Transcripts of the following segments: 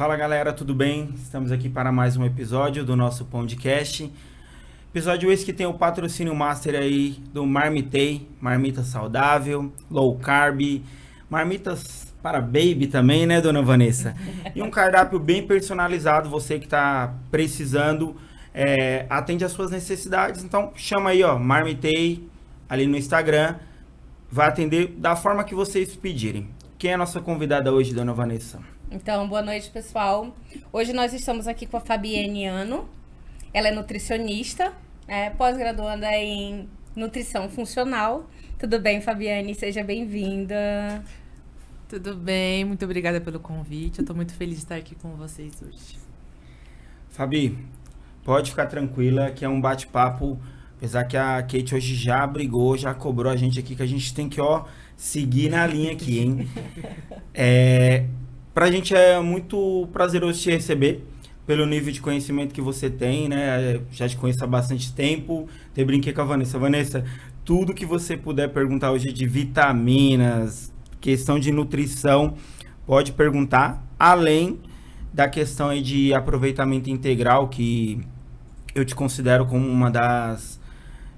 Fala galera, tudo bem? Estamos aqui para mais um episódio do nosso podcast. Episódio esse que tem o patrocínio master aí do Marmitei, marmita saudável, low carb, marmitas para baby também, né, dona Vanessa? E um cardápio bem personalizado, você que está precisando, atende às suas necessidades. Então chama aí, ó, Marmitei, ali no Instagram, vai atender da forma que vocês pedirem. Quem é a nossa convidada hoje, dona Vanessa? Então, boa noite, pessoal. Hoje nós estamos aqui com a Fabienne Ano. Ela é nutricionista, pós-graduanda em nutrição funcional. Tudo bem, Fabienne? Seja bem-vinda. Tudo bem, muito obrigada pelo convite. Eu estou muito feliz de estar aqui com vocês hoje. Fabi, pode ficar tranquila que é um bate-papo, apesar que a Kate hoje já brigou, já cobrou a gente aqui, que a gente tem que, seguir na linha aqui, hein? Pra gente é muito prazeroso te receber, pelo nível de conhecimento que você tem, né? Já te conheço há bastante tempo. Até brinquei com a Vanessa. Vanessa, tudo que você puder perguntar hoje de vitaminas, questão de nutrição, pode perguntar. Além da questão aí de aproveitamento integral, que eu te considero como uma das,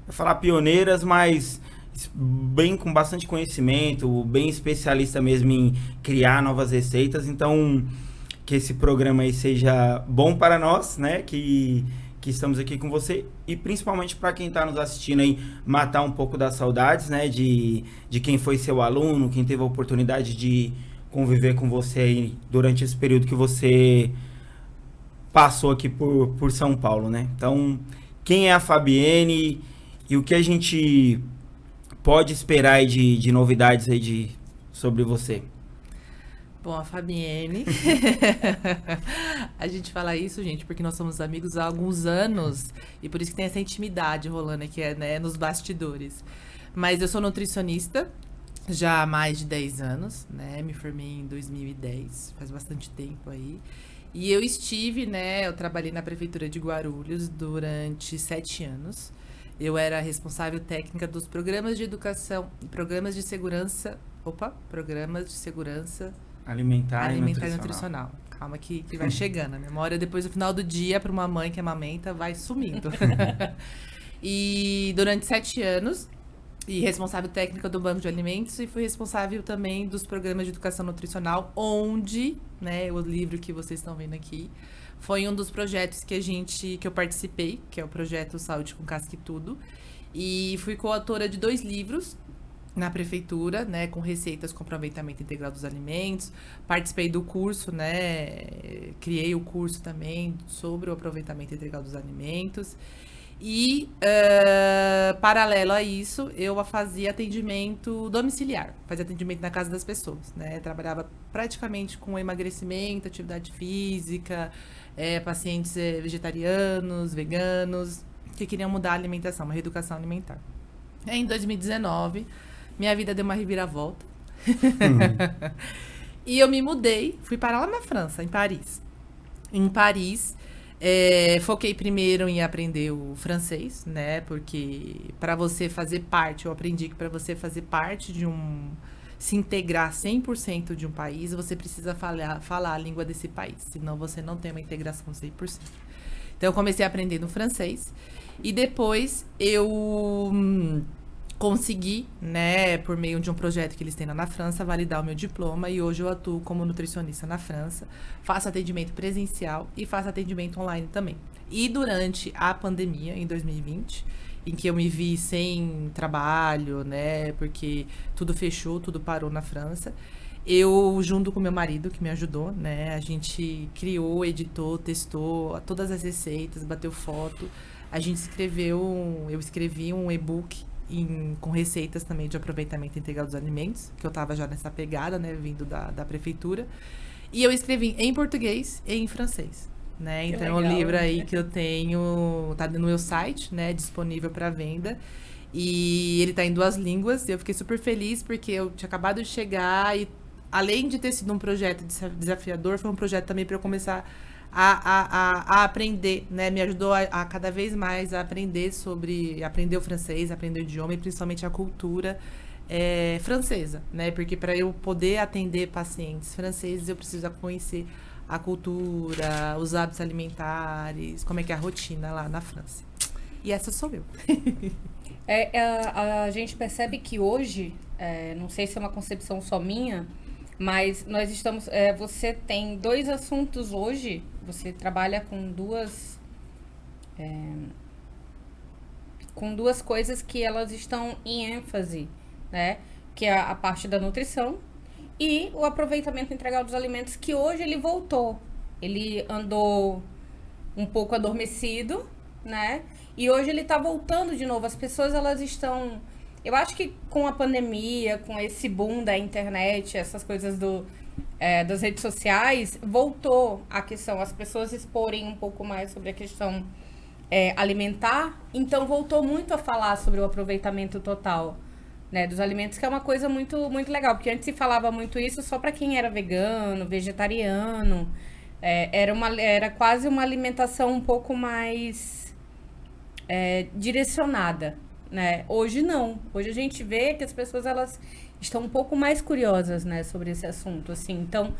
vou falar pioneiras, mas bem com bastante conhecimento, bem especialista mesmo em criar novas receitas. Então, que esse programa aí seja bom para nós, né, que estamos aqui com você, e principalmente para quem está nos assistindo aí, matar um pouco das saudades, né, de quem foi seu aluno, quem teve a oportunidade de conviver com você aí durante esse período que você passou aqui por São Paulo, né. Então, quem é a Fabienne e o que a gente pode esperar aí de novidades aí sobre você? Bom, a Fabienne, a gente fala isso, gente, porque nós somos amigos há alguns anos e por isso que tem essa intimidade rolando aqui, né, nos bastidores. Mas eu sou nutricionista já há mais de 10 anos, né, me formei em 2010, faz bastante tempo aí. E eu estive, né, eu trabalhei na prefeitura de Guarulhos durante 7 anos. Eu era responsável técnica dos programas de educação, programas de segurança alimentar e nutricional. Calma que vai chegando. A memória depois do final do dia para uma mãe que amamenta vai sumindo. E durante 7 anos, e responsável técnica do Banco de Alimentos, e fui responsável também dos programas de educação nutricional, onde, né, o livro que vocês estão vendo aqui, foi um dos projetos que eu participei, que é o projeto Saúde com Casca e Tudo. E fui coautora de 2 livros na prefeitura, né, com receitas com aproveitamento integral dos alimentos. Participei do curso, né, criei o curso também sobre o aproveitamento integral dos alimentos. E, paralelo a isso, eu fazia atendimento domiciliar, fazia atendimento na casa das pessoas, né? Trabalhava praticamente com emagrecimento, atividade física, pacientes vegetarianos, veganos, que queriam mudar a alimentação, uma reeducação alimentar. Em 2019, minha vida deu uma reviravolta. E eu me mudei, fui parar lá na França, em Paris. Em Paris, foquei primeiro em aprender o francês, né? Porque para você fazer parte, eu aprendi que para você fazer parte se integrar 100% de um país, você precisa falar a língua desse país, senão você não tem uma integração 100%. Então, eu comecei a aprender no francês e depois eu consegui, né, por meio de um projeto que eles têm lá na França, validar o meu diploma, e hoje eu atuo como nutricionista na França, faço atendimento presencial e faço atendimento online também. E durante a pandemia, em 2020, em que eu me vi sem trabalho, né, porque tudo fechou, tudo parou na França, eu, junto com meu marido, que me ajudou, né, a gente criou, editou, testou todas as receitas, bateu foto, a gente eu escrevi um e-book com receitas também de aproveitamento integral dos alimentos, que eu estava já nessa pegada, né, vindo da prefeitura, e eu escrevi em português e em francês. Né? Então, é um livro aí que eu tenho, tá no meu site, né, disponível para venda, e ele tá em 2 línguas, e eu fiquei super feliz porque eu tinha acabado de chegar e, além de ter sido um projeto desafiador, foi um projeto também para eu começar a aprender, né, me ajudou a cada vez mais a aprender o francês, aprender o idioma e principalmente a cultura francesa, né, porque para eu poder atender pacientes franceses eu preciso conhecer a cultura, os hábitos alimentares, como é que é a rotina lá na França. E essa sou eu. A gente percebe que hoje, não sei se é uma concepção só minha, mas nós estamos. Você tem 2 assuntos hoje, você trabalha com duas coisas que elas estão em ênfase, né? Que é a parte da nutrição e o aproveitamento integral dos alimentos, que hoje ele voltou. Ele andou um pouco adormecido, né? E hoje ele tá voltando de novo. As pessoas, elas estão... Eu acho que com a pandemia, com esse boom da internet, essas coisas das redes sociais, voltou a questão, as pessoas exporem um pouco mais sobre a questão alimentar. Então, voltou muito a falar sobre o aproveitamento total, né, dos alimentos, que é uma coisa muito, muito legal. Porque antes se falava muito isso só para quem era vegano, vegetariano. Era quase uma alimentação um pouco mais direcionada, né? Hoje não. Hoje a gente vê que as pessoas, elas estão um pouco mais curiosas, né, sobre esse assunto, assim. Então,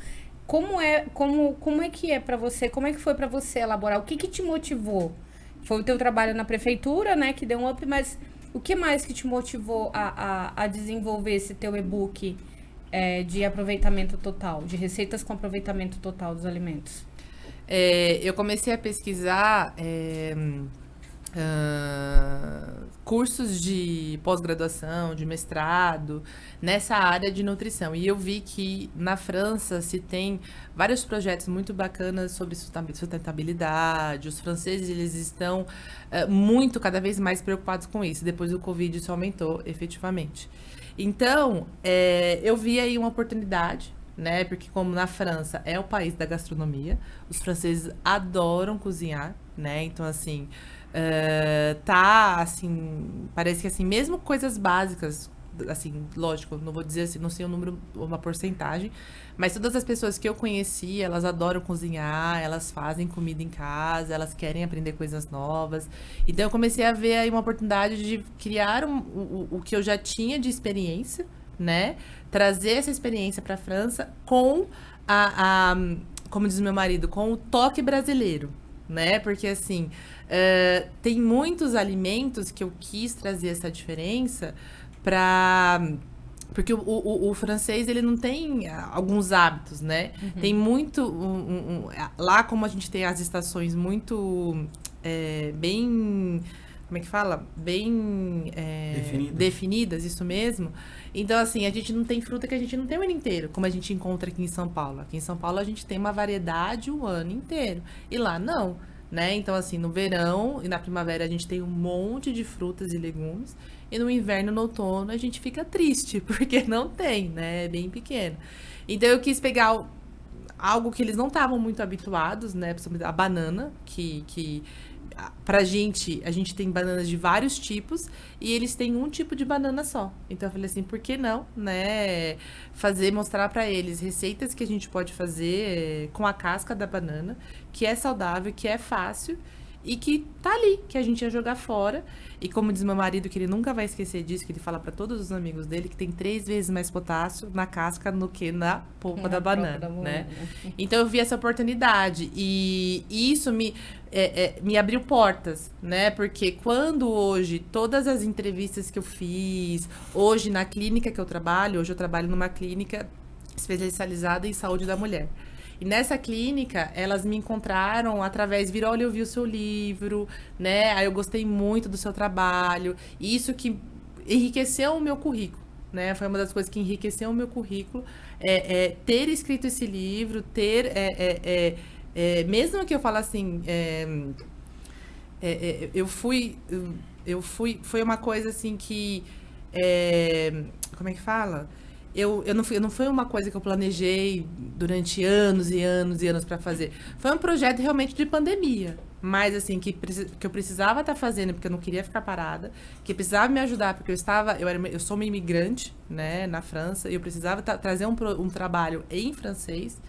como é que é para você? Como é que foi para você elaborar? O que te motivou? Foi o teu trabalho na prefeitura, né, que deu um up, mas o que mais que te motivou a desenvolver esse teu e-book de aproveitamento total, de receitas com aproveitamento total dos alimentos? Eu comecei a pesquisar cursos de pós-graduação, de mestrado, nessa área de nutrição. E eu vi que na França se tem vários projetos muito bacanas sobre sustentabilidade. Os franceses, eles estão cada vez mais preocupados com isso. Depois do Covid, isso aumentou efetivamente. Então, eu vi aí uma oportunidade, né? Porque como na França é o país da gastronomia, os franceses adoram cozinhar, né? Então, assim... assim, parece que assim, mesmo coisas básicas, assim, lógico, não vou dizer assim, não sei o número, uma porcentagem, mas todas as pessoas que eu conheci, elas adoram cozinhar, elas fazem comida em casa, elas querem aprender coisas novas. Então eu comecei a ver aí uma oportunidade de criar o que eu já tinha de experiência, né? Trazer essa experiência para a França com como diz meu marido, com o toque brasileiro, né? Porque assim, tem muitos alimentos que eu quis trazer essa diferença porque o francês, ele não tem alguns hábitos, né? Uhum. Tem muito... lá, como a gente tem as estações muito bem... Como é que fala? Bem definidas, isso mesmo. Então, assim, a gente não tem fruta que a gente não tem o ano inteiro, como a gente encontra aqui em São Paulo. Aqui em São Paulo, a gente tem uma variedade o ano inteiro. E lá, não. Né? Então, assim, no verão e na primavera a gente tem um monte de frutas e legumes. E no inverno, no outono, a gente fica triste, porque não tem, né? É bem pequeno. Então, eu quis pegar algo que eles não estavam muito habituados, né? A banana, que pra gente, a gente tem bananas de vários tipos e eles têm um tipo de banana só. Então eu falei assim, por que não, né, mostrar pra eles receitas que a gente pode fazer com a casca da banana, que é saudável, que é fácil e que tá ali, que a gente ia jogar fora. E como diz meu marido, que ele nunca vai esquecer disso, que ele fala pra todos os amigos dele, que tem 3 vezes mais potássio na casca do que na polpa da banana, né? Então eu vi essa oportunidade e isso me abriu portas, né? Porque quando hoje, todas as entrevistas que eu fiz, hoje na clínica que eu trabalho, hoje eu trabalho numa clínica especializada em saúde da mulher. E nessa clínica, elas me encontraram viram, olha, eu vi o seu livro, né? Aí eu gostei muito do seu trabalho. E isso que enriqueceu o meu currículo, né? Foi uma das coisas que enriqueceu o meu currículo. Ter escrito esse livro, mesmo que eu fale assim, foi uma coisa assim que, como é que fala? Não foi uma coisa que eu planejei durante anos e anos e anos para fazer. Foi um projeto realmente de pandemia. Mas, assim, que eu precisava estar fazendo, porque eu não queria ficar parada. Que precisava me ajudar, porque eu sou uma imigrante, né, na França. E eu precisava trazer um trabalho em francês.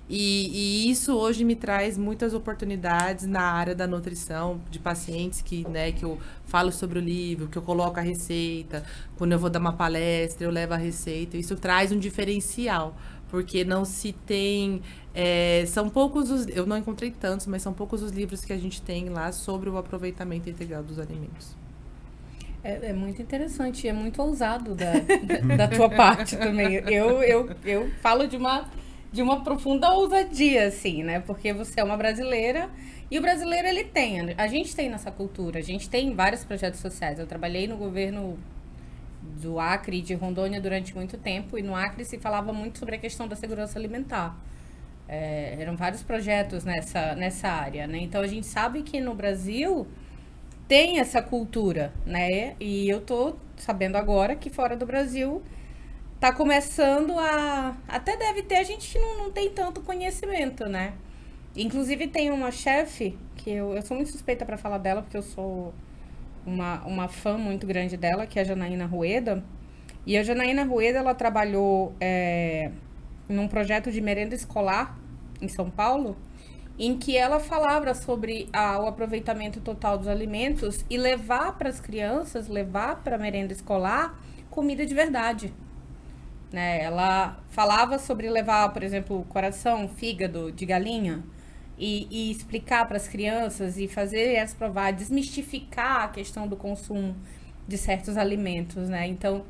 E isso hoje me traz muitas oportunidades na área da nutrição, de pacientes que eu falo sobre o livro, que eu coloco a receita. Quando eu vou dar uma palestra, eu levo a receita. Isso traz um diferencial, porque não se tem... são poucos eu não encontrei tantos, mas são poucos os livros que a gente tem lá sobre o aproveitamento integral dos alimentos. É muito interessante, é muito ousado da tua parte também. Eu falo de uma profunda ousadia, assim, né? Porque você é uma brasileira e o brasileiro, a gente tem nessa cultura, a gente tem vários projetos sociais. Eu trabalhei no governo do Acre e de Rondônia durante muito tempo, e no Acre se falava muito sobre a questão da segurança alimentar. Eram vários projetos nessa área, né? Então a gente sabe que no Brasil tem essa cultura, né? E eu tô sabendo agora que fora do Brasil tá começando até deve ter, a gente não tem tanto conhecimento, né? Inclusive tem uma chefe, que eu sou muito suspeita para falar dela, porque eu sou uma fã muito grande dela, que é a Janaína Rueda. E a Janaína Rueda, ela trabalhou num projeto de merenda escolar em São Paulo, em que ela falava sobre o aproveitamento total dos alimentos e levar para as crianças, levar para a merenda escolar, comida de verdade. Né? Ela falava sobre levar, por exemplo, coração, fígado de galinha e explicar para as crianças e fazer elas provar, desmistificar a questão do consumo de certos alimentos, né? Então,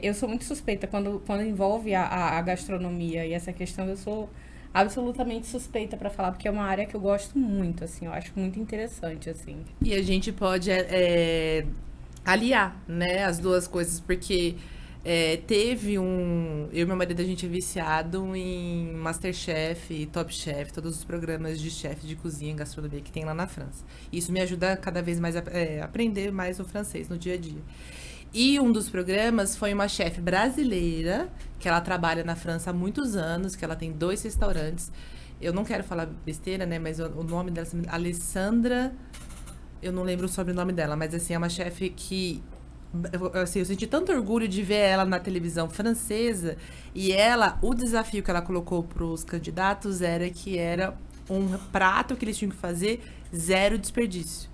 eu sou muito suspeita quando envolve a gastronomia e essa questão, eu sou absolutamente suspeita para falar, porque é uma área que eu gosto muito, assim, eu acho muito interessante, assim. E a gente pode aliar, né, as duas coisas, porque teve eu e meu marido, a gente é viciado em MasterChef e Top Chef, todos os programas de chefe de cozinha e gastronomia que tem lá na França. Isso me ajuda cada vez mais a aprender mais o francês no dia a dia. E um dos programas foi uma chefe brasileira, que ela trabalha na França há muitos anos, que ela tem 2 restaurantes. Eu não quero falar besteira, né, mas o nome dela é Alessandra, eu não lembro o sobrenome dela, mas assim, é uma chefe que... Assim, eu senti tanto orgulho de ver ela na televisão francesa, e o desafio que ela colocou para os candidatos era que era um prato que eles tinham que fazer 0 desperdício.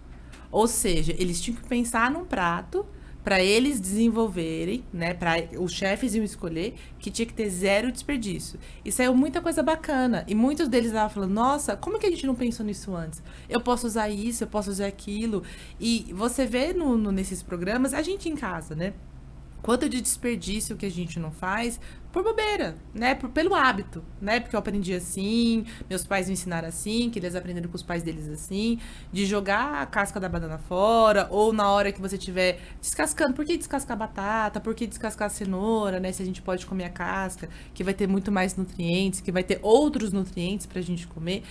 Ou seja, eles tinham que pensar num prato para eles desenvolverem, né? Para os chefes iam escolher que tinha que ter 0 desperdício. E saiu muita coisa bacana. E muitos deles estavam falando, nossa, como que a gente não pensou nisso antes? Eu posso usar isso, eu posso usar aquilo. E você vê nesses programas, a gente em casa, né? Quanto de desperdício que a gente não faz por bobeira, né? Pelo hábito, né? Porque eu aprendi assim, meus pais me ensinaram assim, que eles aprenderam com os pais deles assim, de jogar a casca da banana fora, ou na hora que você estiver descascando. Por que descascar batata? Por que descascar cenoura, né? Se a gente pode comer a casca, que vai ter muito mais nutrientes, que vai ter outros nutrientes pra gente comer.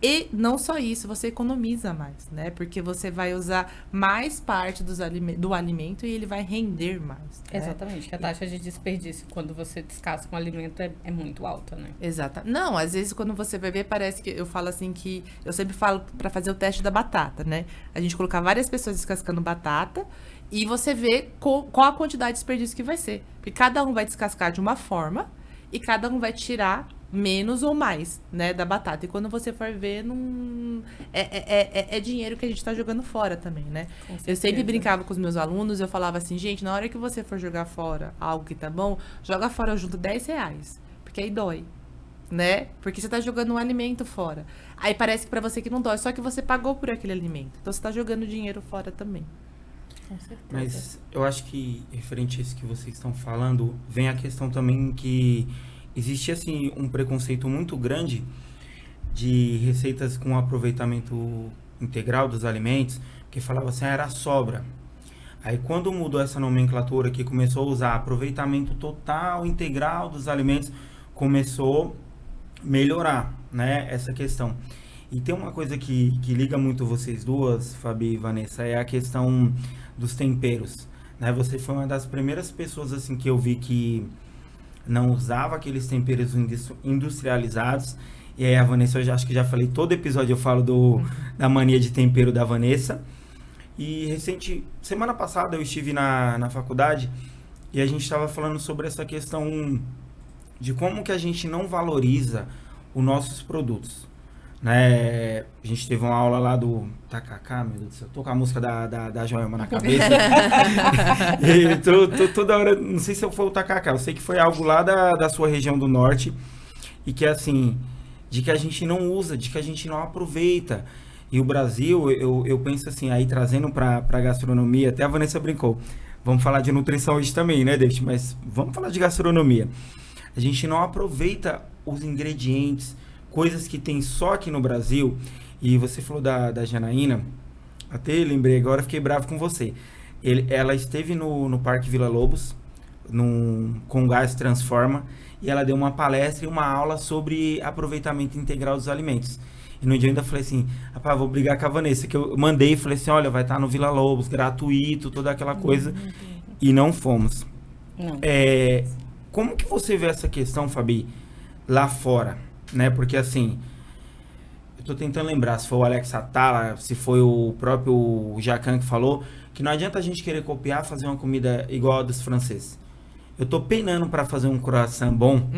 E não só isso, você economiza mais, né? Porque você vai usar mais parte do alimento e ele vai render mais. Né? Exatamente, que a taxa de desperdício quando você descasca um alimento é muito alta, né? Exato. Não, às vezes quando você vai ver, parece que eu falo assim que... Eu sempre falo para fazer o teste da batata, né? A gente colocar várias pessoas descascando batata e você vê qual a quantidade de desperdício que vai ser. Porque cada um vai descascar de uma forma e cada um vai tirar menos ou mais, né, da batata. E quando você for ver, é dinheiro que a gente tá jogando fora também, né? Eu sempre brincava com os meus alunos, eu falava assim, gente, na hora que você for jogar fora algo que tá bom, joga fora junto R$10, porque aí dói, né? Porque você tá jogando um alimento fora. Aí parece que pra você que não dói, só que você pagou por aquele alimento. Então você tá jogando dinheiro fora também. Com certeza. Mas eu acho que, referente a isso que vocês estão falando, vem a questão também que existe, assim, um preconceito muito grande de receitas com aproveitamento integral dos alimentos, que falava assim, era sobra. Aí, quando mudou essa nomenclatura, que começou a usar aproveitamento total, integral dos alimentos, começou a melhorar, né, essa questão. E tem uma coisa que liga muito vocês duas, Fabi e Vanessa, é a questão dos temperos, né? Você foi uma das primeiras pessoas, assim, que eu vi que não usava aqueles temperos industrializados. E aí a Vanessa, eu acho que já falei, todo episódio eu falo da mania de tempero da Vanessa. E semana passada eu estive na faculdade e a gente estava falando sobre essa questão de como que a gente não valoriza os nossos produtos, né? A gente teve uma aula lá do Tacacá, meu Deus do céu, tô com a música da Joelma na cabeça. E toda hora, não sei se foi o Tacacá, eu sei que foi algo lá da sua região do norte, e que assim, de que a gente não usa, de que a gente não aproveita. E o Brasil, eu penso assim, aí trazendo pra gastronomia, até a Vanessa brincou, vamos falar de nutrição hoje também, né, David? Mas vamos falar de gastronomia. A gente não aproveita os ingredientes, coisas que tem só aqui no Brasil. E você falou da Janaína, até lembrei agora, fiquei bravo com você. Ela esteve no Parque Vila Lobos, com Gás Transforma, e ela deu uma palestra e uma aula sobre aproveitamento integral dos alimentos. E no dia eu ainda falei assim, rapaz, vou brigar com a Vanessa, que eu mandei e falei assim, olha, vai estar no Vila Lobos, gratuito, toda aquela coisa, e não fomos. Não. Como que você vê essa questão, Fabi, lá fora, né? Porque assim, eu tô tentando lembrar se foi o Alex Atala, se foi o próprio Jacan que falou, que não adianta a gente querer copiar, fazer uma comida igual a dos franceses. Eu tô penando pra fazer um croissant bom,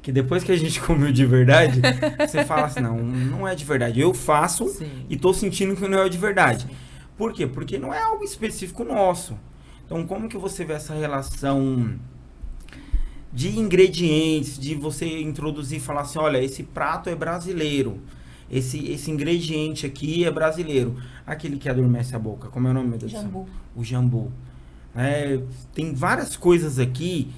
que depois que a gente comeu de verdade, você fala assim, não é de verdade. Eu faço e tô sentindo que não é de verdade. Por quê? Porque não é algo específico nosso. Então, como que você vê essa relação de ingredientes, de você introduzir e falar assim, olha, esse prato é brasileiro, esse ingrediente aqui é brasileiro. Aquele que adormece a boca, como é o nome, meu Deus do céu? Jambu. O jambu. Tem várias coisas aqui,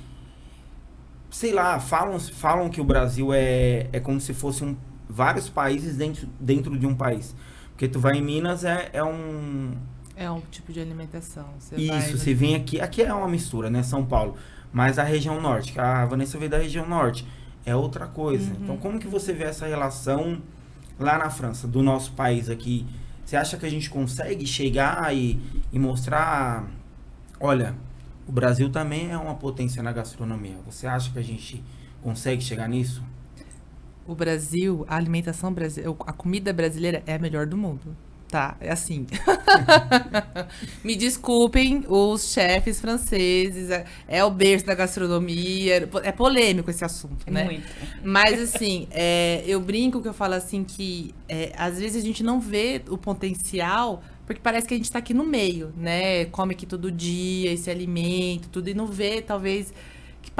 sei lá, falam que o Brasil é como se fosse vários países dentro de um país. Porque tu vai em Minas, é um... É um tipo de alimentação. Você vem aqui é uma mistura, né, São Paulo. Mas a região norte, que a Vanessa veio da região norte, é outra coisa. Então, como que você vê essa relação lá na França, do nosso país aqui? Você acha que a gente consegue chegar e mostrar... Olha, o Brasil também é uma potência na gastronomia. Você acha que a gente consegue chegar nisso? O Brasil, a alimentação brasileira, a comida brasileira é a melhor do mundo, tá? É assim. Me desculpem os chefes franceses, é o berço da gastronomia, é polêmico esse assunto, né? Muito. Mas assim, eu brinco que eu falo assim que às vezes a gente não vê o potencial, porque parece que a gente tá aqui no meio, né? Come aqui todo dia, esse alimento, tudo, e não vê, talvez, que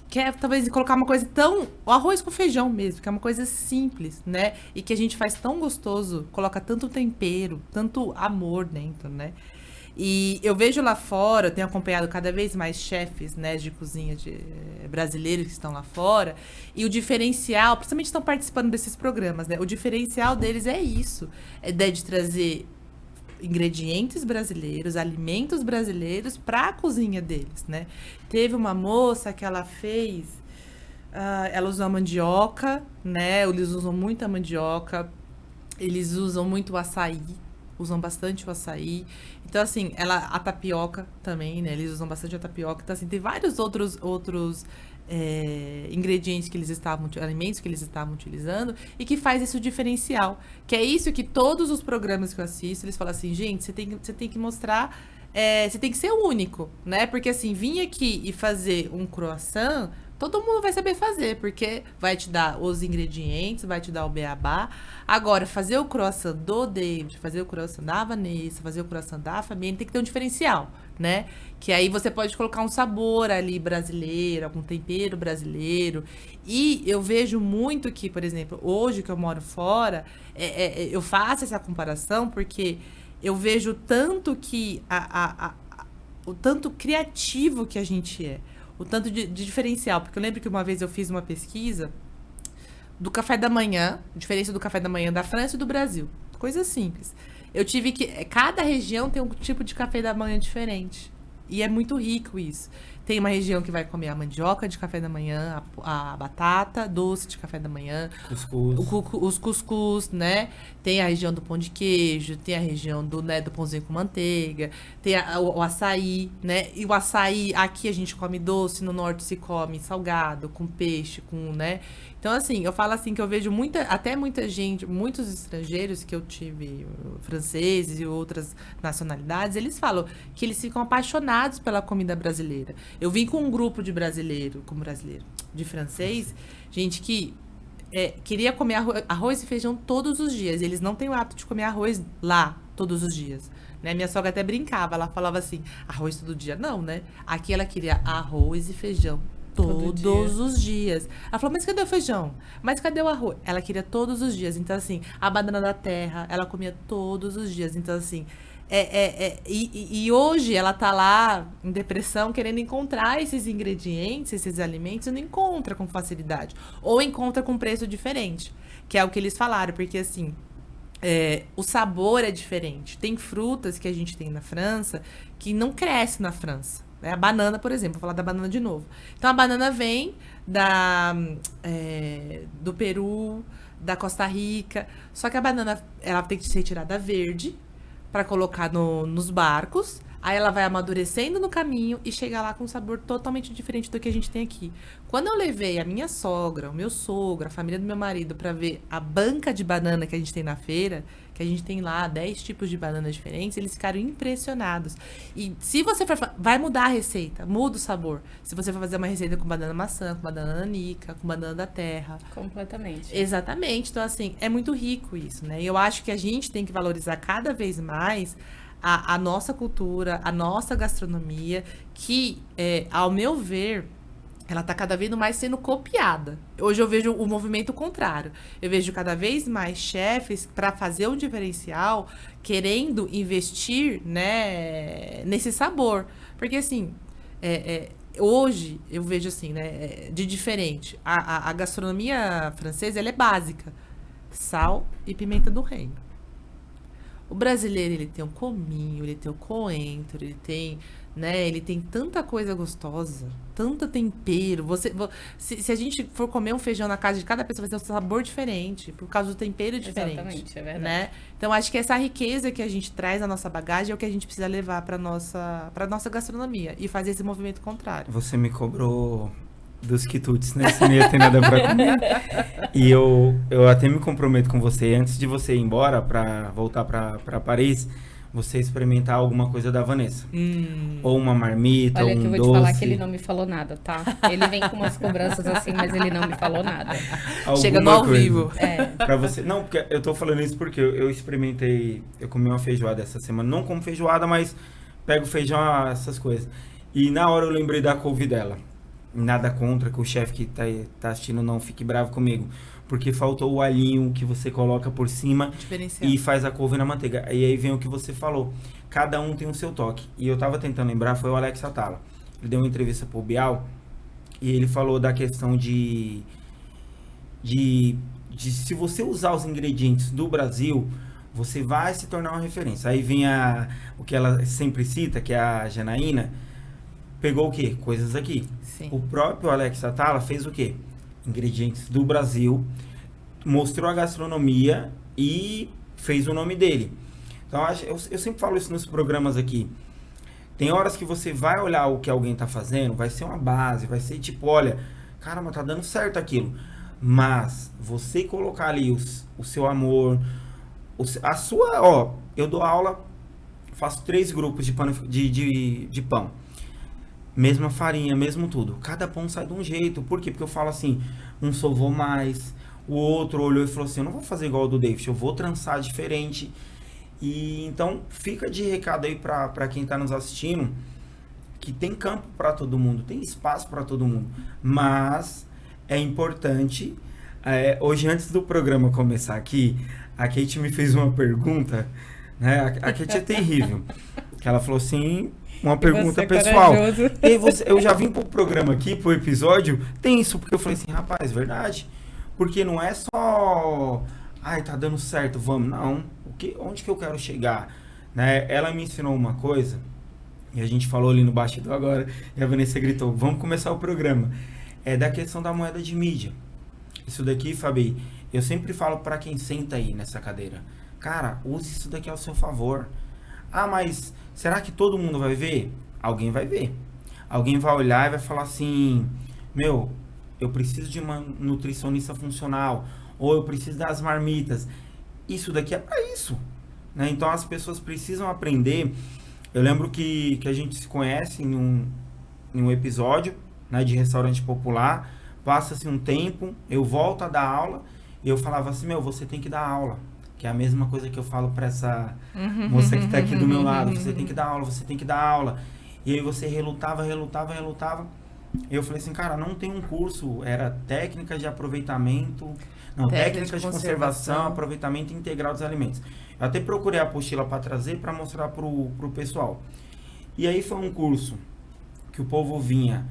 quer talvez colocar uma coisa tão... O arroz com feijão mesmo, que é uma coisa simples, né? E que a gente faz tão gostoso, coloca tanto tempero, tanto amor dentro, né? E eu vejo lá fora, eu tenho acompanhado cada vez mais chefes, né, de cozinha brasileiros que estão lá fora, e o diferencial, principalmente estão participando desses programas, né? O diferencial deles é isso, de trazer ingredientes brasileiros, alimentos brasileiros para a cozinha deles, né? Teve uma moça que ela fez, ela usou a mandioca, né? Eles usam muito a mandioca, eles usam muito o açaí, usam bastante o açaí. Então, assim, a tapioca também, né? Eles usam bastante a tapioca. Então, assim, tem vários outros ingredientes que eles estavam, alimentos que eles estavam utilizando e que faz esse diferencial. Que é isso que todos os programas que eu assisto, eles falam assim, gente, você tem que mostrar, você tem que ser único, né? Porque assim, vir aqui e fazer um croissant, todo mundo vai saber fazer, porque vai te dar os ingredientes, vai te dar o beabá. Agora, fazer o croissant do David, fazer o croissant da Vanessa, fazer o croissant da Fabienne, tem que ter um diferencial, né? Que aí você pode colocar um sabor ali brasileiro, algum tempero brasileiro. E eu vejo muito que, por exemplo, hoje que eu moro fora, eu faço essa comparação porque eu vejo tanto que o tanto criativo que a gente é. O tanto de diferencial. Porque eu lembro que uma vez eu fiz uma pesquisa do café da manhã, diferença do café da manhã da França e do Brasil. Coisa simples. Eu tive que... Cada região tem um tipo de café da manhã diferente. E é muito rico isso. Tem uma região que vai comer a mandioca de café da manhã, a batata doce de café da manhã, os cuscuz, né? Tem a região do pão de queijo, tem a região do pãozinho com manteiga, tem o açaí, né? E o açaí, aqui a gente come doce, no norte se come salgado, com peixe, né? Então, assim, eu falo assim que eu vejo até muita gente, muitos estrangeiros que eu tive, franceses e outras nacionalidades, eles falam que eles ficam apaixonados pela comida brasileira. Eu vim com um grupo de francês, gente que queria comer arroz e feijão todos os dias. Eles não têm o hábito de comer arroz lá todos os dias. Né? Minha sogra até brincava, ela falava assim, arroz todo dia? Não, né? Aqui ela queria arroz e feijão todos os dias. Ela falou, mas cadê o feijão? Mas cadê o arroz? Ela queria todos os dias. Então, assim, a banana da terra, ela comia todos os dias. Então, assim, e hoje ela tá lá em depressão querendo encontrar esses ingredientes, esses alimentos, e não encontra com facilidade. Ou encontra com preço diferente, que é o que eles falaram, porque assim, o sabor é diferente. Tem frutas que a gente tem na França que não cresce na França. Né? A banana, por exemplo, vou falar da banana de novo. Então a banana vem do Peru, da Costa Rica, só que a banana ela tem que ser tirada verde para colocar nos barcos, aí ela vai amadurecendo no caminho e chega lá com um sabor totalmente diferente do que a gente tem aqui. Quando eu levei a minha sogra, o meu sogro, a família do meu marido para ver a banca de banana que a gente tem na feira, que a gente tem lá 10 tipos de bananas diferentes, eles ficaram impressionados. E se você for, vai mudar a receita, muda o sabor. Se você for fazer uma receita com banana maçã, com banana nanica, com banana da terra. Completamente. Exatamente. Então, assim, é muito rico isso, né? E eu acho que a gente tem que valorizar cada vez mais a nossa cultura, a nossa gastronomia, que, ao meu ver, ela está cada vez mais sendo copiada. Hoje eu vejo o movimento contrário. Eu vejo cada vez mais chefes, para fazer um diferencial, querendo investir, né, nesse sabor. Porque, assim, hoje eu vejo assim, né, de diferente. A gastronomia francesa, ela é básica. Sal e pimenta do reino. O brasileiro, ele tem o cominho, ele tem o coentro, ele tem, né, ele tem tanta coisa gostosa, tanto tempero. Se a gente for comer um feijão na casa de cada pessoa, vai ter um sabor diferente, por causa do tempero diferente. Exatamente, é verdade. Né? Então, acho que essa riqueza que a gente traz na nossa bagagem é o que a gente precisa levar para nossa gastronomia e fazer esse movimento contrário. Você me cobrou dos quitutes, né? Você não ia ter nada pra comer. E eu até me comprometo com você, antes de você ir embora pra voltar pra Paris, você experimentar alguma coisa da Vanessa. Ou uma marmita, olha, ou um que eu vou doce. te falar que ele não me falou nada, tá? Ele vem com umas cobranças assim, mas ele não me falou nada. Chega no ao vivo. Pra você. Não, porque eu tô falando isso porque eu experimentei, eu comi uma feijoada essa semana. Não como feijoada, mas pego feijão, essas coisas. E na hora eu lembrei da couve dela. Nada contra, que o chefe que tá assistindo não fique bravo comigo. Porque faltou o alhinho que você coloca por cima e faz a couve na manteiga. E aí vem o que você falou. Cada um tem o seu toque. E eu tava tentando lembrar, foi o Alex Atala. Ele deu uma entrevista pro Bial e ele falou da questão de se você usar os ingredientes do Brasil, você vai se tornar uma referência. Aí vem o que ela sempre cita, que é a Janaína. Pegou o quê? Coisas aqui. Sim. O próprio Alex Atala fez o quê? Ingredientes do Brasil, mostrou a gastronomia e fez o nome dele. Então, eu sempre falo isso nos programas aqui. Tem horas que você vai olhar o que alguém tá fazendo, vai ser uma base, vai ser tipo, olha, caramba, tá dando certo aquilo. Mas você colocar ali o seu amor, a sua, eu dou aula, faço 3 grupos de pão. Mesma farinha, mesmo tudo. Cada pão sai de um jeito. Por quê? Porque eu falo assim, um sovou mais, o outro olhou e falou assim, eu não vou fazer igual ao do David, eu vou trançar diferente. E então, fica de recado aí pra quem tá nos assistindo, que tem campo pra todo mundo, tem espaço pra todo mundo. Mas é importante, hoje antes do programa começar aqui, a Kate me fez uma pergunta, né? A Kate é terrível. Que ela falou assim... Uma pergunta pessoal. Eu já vim pro programa aqui, pro episódio, tem isso, porque eu falei assim, rapaz, verdade. Porque não é só, ai, tá dando certo, vamos. Não, onde que eu quero chegar? Né? Ela me ensinou uma coisa, e a gente falou ali no bastidor agora, e a Vanessa gritou, vamos começar o programa. É da questão da moeda de mídia. Isso daqui, Fabi, eu sempre falo pra quem senta aí nessa cadeira. Cara, use isso daqui ao seu favor. Ah, mas será que todo mundo vai ver? Alguém vai ver. Alguém vai olhar e vai falar assim, meu, eu preciso de uma nutricionista funcional, ou eu preciso das marmitas. Isso daqui é para isso. Né? Então as pessoas precisam aprender. Eu lembro que a gente se conhece em um episódio, né, de restaurante popular. passa-se um tempo, eu volto a dar aula, e eu falava assim, você tem que dar aula. Que é a mesma coisa que eu falo para essa moça que tá aqui do meu lado. Você tem que dar aula, você tem que dar aula. E aí você relutava. E eu falei assim, cara, não tem um curso, era técnicas de aproveitamento, técnicas de conservação, aproveitamento integral dos alimentos. Eu até procurei a apostila para trazer, para mostrar pro pessoal. E aí foi um curso que o povo vinha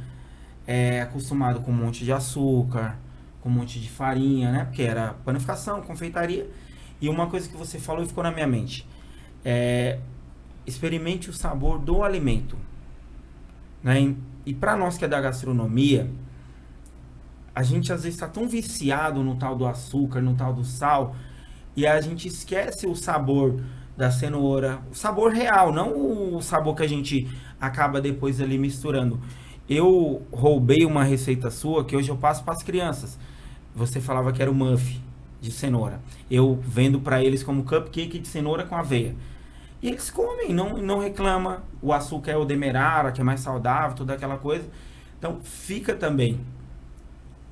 acostumado com um monte de açúcar, com um monte de farinha, né? Porque era panificação, confeitaria. E uma coisa que você falou e ficou na minha mente. Experimente o sabor do alimento. Né? E para nós que é da gastronomia, a gente às vezes está tão viciado no tal do açúcar, no tal do sal, e a gente esquece o sabor da cenoura, o sabor real, não o sabor que a gente acaba depois ali misturando. Eu roubei uma receita sua que hoje eu passo para as crianças. Você falava que era o muffin de cenoura. Eu vendo para eles como cupcake de cenoura com aveia. E eles comem, não reclama. O açúcar é o demerara, que é mais saudável, toda aquela coisa. Então, fica também.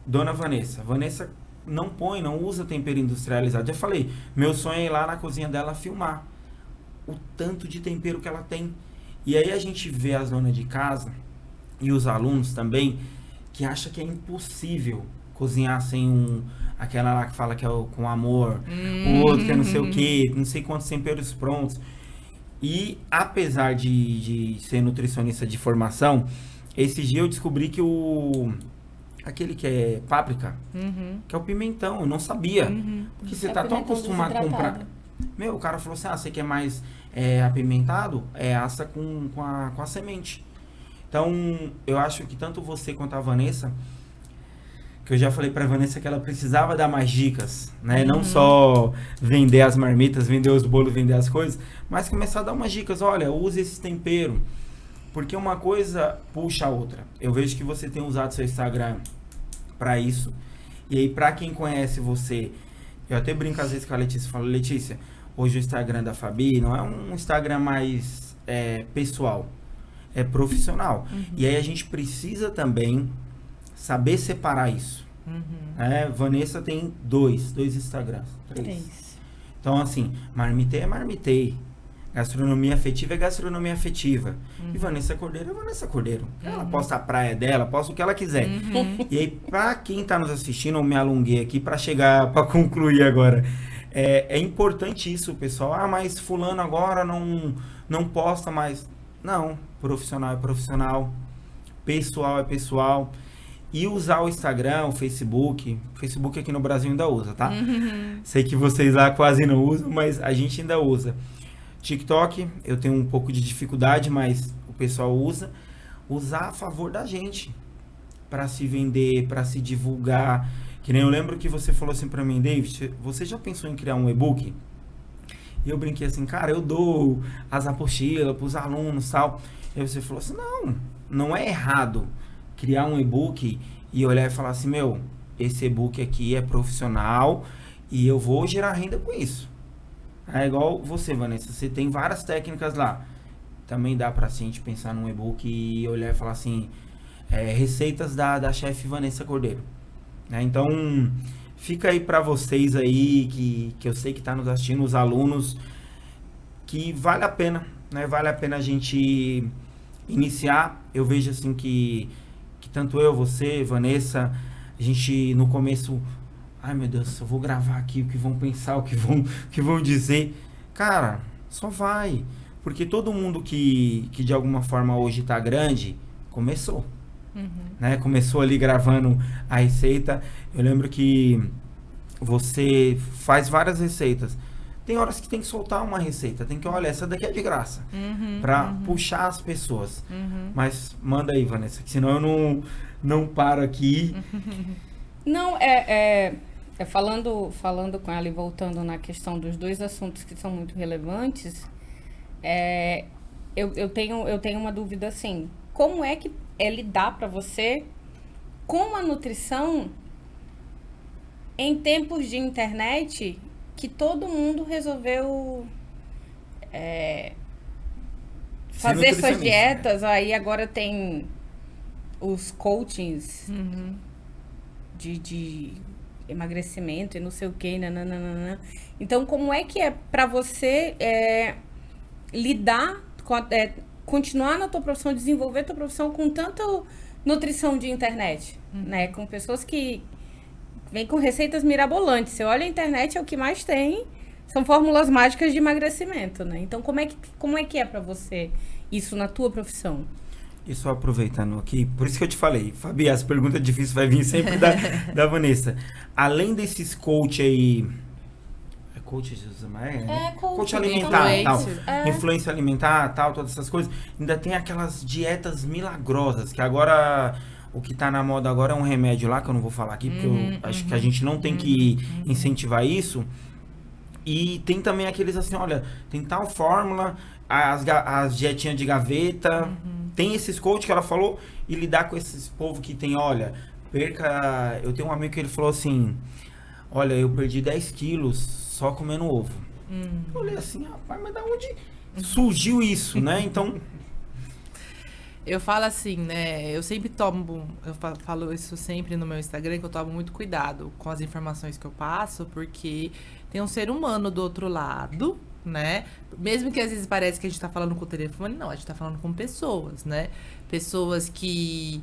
Dona Vanessa. Vanessa não usa tempero industrializado. Já falei, meu sonho é ir lá na cozinha dela filmar o tanto de tempero que ela tem. E aí a gente vê as donas de casa e os alunos também, que acham que é impossível cozinhar sem aquela lá que fala que é com amor, o outro que é não sei o que, não sei quantos temperos prontos. E apesar de ser nutricionista de formação, esse dia eu descobri que aquele que é páprica, que é o pimentão, eu não sabia. Porque você tá tão acostumado a comprar. O cara falou assim, você quer mais apimentado? Assa com a semente. Então, eu acho que tanto você quanto a Vanessa, que eu já falei pra Vanessa que ela precisava dar mais dicas, né? Não só vender as marmitas, vender os bolos, vender as coisas, mas começar a dar umas dicas. Olha, use esse tempero, porque uma coisa puxa a outra. Eu vejo que você tem usado seu Instagram para isso. E aí, pra quem conhece você, eu até brinco às vezes com a Letícia, falo, Letícia, hoje o Instagram da Fabi não é um Instagram mais pessoal, é profissional. E aí a gente precisa também saber separar isso. Vanessa tem dois Instagrams, 3. Então, assim, marmitei é marmitei. Gastronomia afetiva é gastronomia afetiva. E Vanessa Cordeiro é Vanessa Cordeiro. Ela posta a praia dela, posta o que ela quiser. E aí, pra quem tá nos assistindo, eu me alonguei aqui pra concluir agora. É importante isso, pessoal. Mas fulano agora não posta mais. Não, profissional é profissional. Pessoal é pessoal. E usar o Instagram, o Facebook. O Facebook aqui no Brasil ainda usa, tá? Sei que vocês lá quase não usam, mas a gente ainda usa. TikTok, eu tenho um pouco de dificuldade, mas o pessoal usa. Usar a favor da gente. Para se vender, para se divulgar. Que nem eu lembro que você falou assim pra mim, David, você já pensou em criar um e-book? E eu brinquei assim, cara, eu dou as apostilas pros alunos e tal. E aí você falou assim, não é errado criar um e-book e olhar e falar assim, esse e-book aqui é profissional e eu vou gerar renda com isso. É igual você, Vanessa, você tem várias técnicas lá. Também dá pra gente pensar num e-book e olhar e falar assim, receitas da chefe Vanessa Cordeiro. Então, fica aí pra vocês aí, que eu sei que tá nos assistindo, os alunos, que vale a pena, né? Vale a pena a gente iniciar. Eu vejo assim que tanto eu, você, Vanessa, a gente no começo, ai meu Deus, eu vou gravar aqui o que vão pensar, o que vão dizer. Cara, só vai. Porque todo mundo que de alguma forma hoje tá grande, começou. Né? Começou ali gravando a receita. Eu lembro que você faz várias receitas. Tem horas que tem que soltar uma receita. Tem que, olha, essa daqui é de graça. Pra puxar as pessoas. Mas manda aí, Vanessa, que senão eu não paro aqui. Não, falando com ela e voltando na questão dos dois assuntos que são muito relevantes, eu tenho uma dúvida assim. Como é que lidar para você com a nutrição em tempos de internet que todo mundo resolveu fazer suas dietas, aí agora tem os coachings de emagrecimento e não sei o que, nananana. Então, como é que é pra você lidar com continuar na tua profissão, desenvolver tua profissão com tanta nutrição de internet, né? Com pessoas que vêm com receitas mirabolantes. Você olha a internet, é o que mais tem, são fórmulas mágicas de emagrecimento, né? Então, como é que é pra você isso na tua profissão? E só aproveitando aqui, por isso que eu te falei, Fabi, as perguntas difíceis vai vir sempre da Vanessa. Além desses coach aí... É coach, coach alimentar e tal. Influência alimentar tal, todas essas coisas. Ainda tem aquelas dietas milagrosas, que agora... O que tá na moda agora é um remédio lá, que eu não vou falar aqui, porque eu acho que a gente não tem que incentivar isso. E tem também aqueles assim, olha, tem tal fórmula, as dietinhas de gaveta... Tem esses coach que ela falou e lidar com esses povo que tem, olha, eu tenho um amigo que ele falou assim, olha, eu perdi 10 quilos só comendo ovo. Eu olhei assim, rapaz, mas da onde surgiu isso, né? Então... Eu falo assim, né, eu falo isso sempre no meu Instagram, que eu tomo muito cuidado com as informações que eu passo, porque tem um ser humano do outro lado, né? Mesmo que às vezes parece que a gente tá falando com o telefone, não, a gente tá falando com pessoas, né? Pessoas que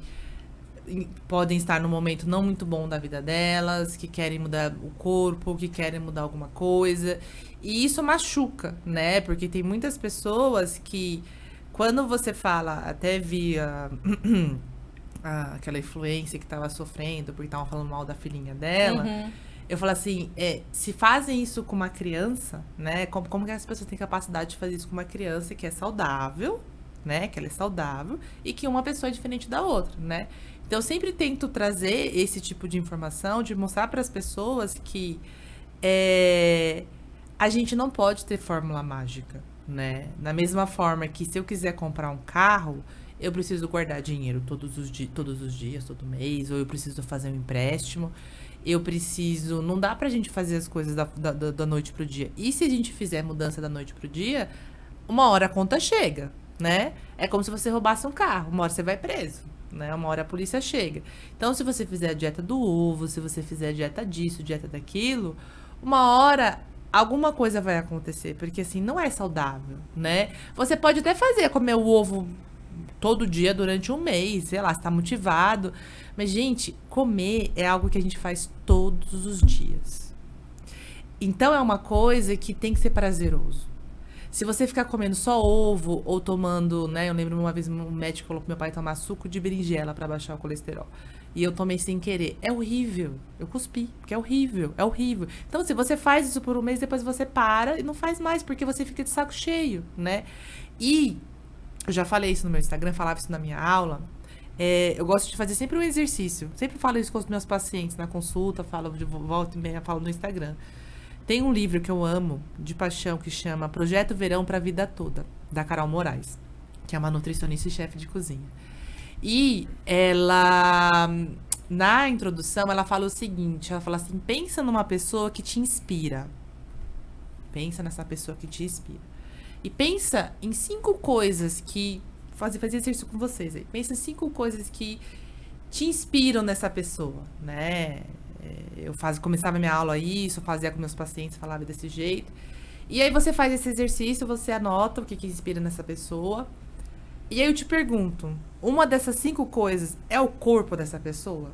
podem estar num momento não muito bom da vida delas, que querem mudar o corpo, que querem mudar alguma coisa. E isso machuca, né? Porque tem muitas pessoas que, quando você fala, até via aquela influência que tava sofrendo, porque estavam falando mal da filhinha dela... Eu falo assim, se fazem isso com uma criança, né? Como que as pessoas têm capacidade de fazer isso com uma criança que é saudável, né? Que ela é saudável e que uma pessoa é diferente da outra, né? Então, eu sempre tento trazer esse tipo de informação, de mostrar para as pessoas que a gente não pode ter fórmula mágica, né? Da mesma forma que se eu quiser comprar um carro, eu preciso guardar dinheiro todos os dias, todo mês, ou eu preciso fazer um empréstimo. Eu preciso... Não dá pra gente fazer as coisas da noite pro dia. E se a gente fizer mudança da noite pro dia, uma hora a conta chega, né? É como se você roubasse um carro. Uma hora você vai preso, né? Uma hora a polícia chega. Então, se você fizer a dieta do ovo, se você fizer a dieta disso, dieta daquilo, uma hora alguma coisa vai acontecer. Porque, assim, não é saudável, né? Você pode até comer o ovo todo dia durante um mês, sei lá, você tá motivado. Mas, gente, comer é algo que a gente faz todos os dias. Então, é uma coisa que tem que ser prazeroso. Se você ficar comendo só ovo ou tomando, né? Eu lembro uma vez um médico falou pro meu pai tomar suco de berinjela para baixar o colesterol. E eu tomei sem querer. É horrível. Eu cuspi, porque é horrível. É horrível. Então, se você faz isso por um mês, depois você para e não faz mais, porque você fica de saco cheio, né? E eu já falei isso no meu Instagram, falava isso na minha aula. Eu gosto de fazer sempre um exercício. Sempre falo isso com os meus pacientes na consulta, falo de volta e meia, falo no Instagram. Tem um livro que eu amo, de paixão, que chama Projeto Verão para a Vida Toda, da Carol Moraes, que é uma nutricionista e chefe de cozinha. E ela, na introdução, ela fala o seguinte, ela fala assim, pensa numa pessoa que te inspira. Pensa nessa pessoa que te inspira. E pensa em 5 coisas que... Fazer exercício com vocês aí. Pensa em 5 coisas que te inspiram nessa pessoa, né? Começava minha aula isso, fazia com meus pacientes, falava desse jeito. E aí você faz esse exercício, você anota o que inspira nessa pessoa. E aí eu te pergunto, uma dessas 5 coisas é o corpo dessa pessoa?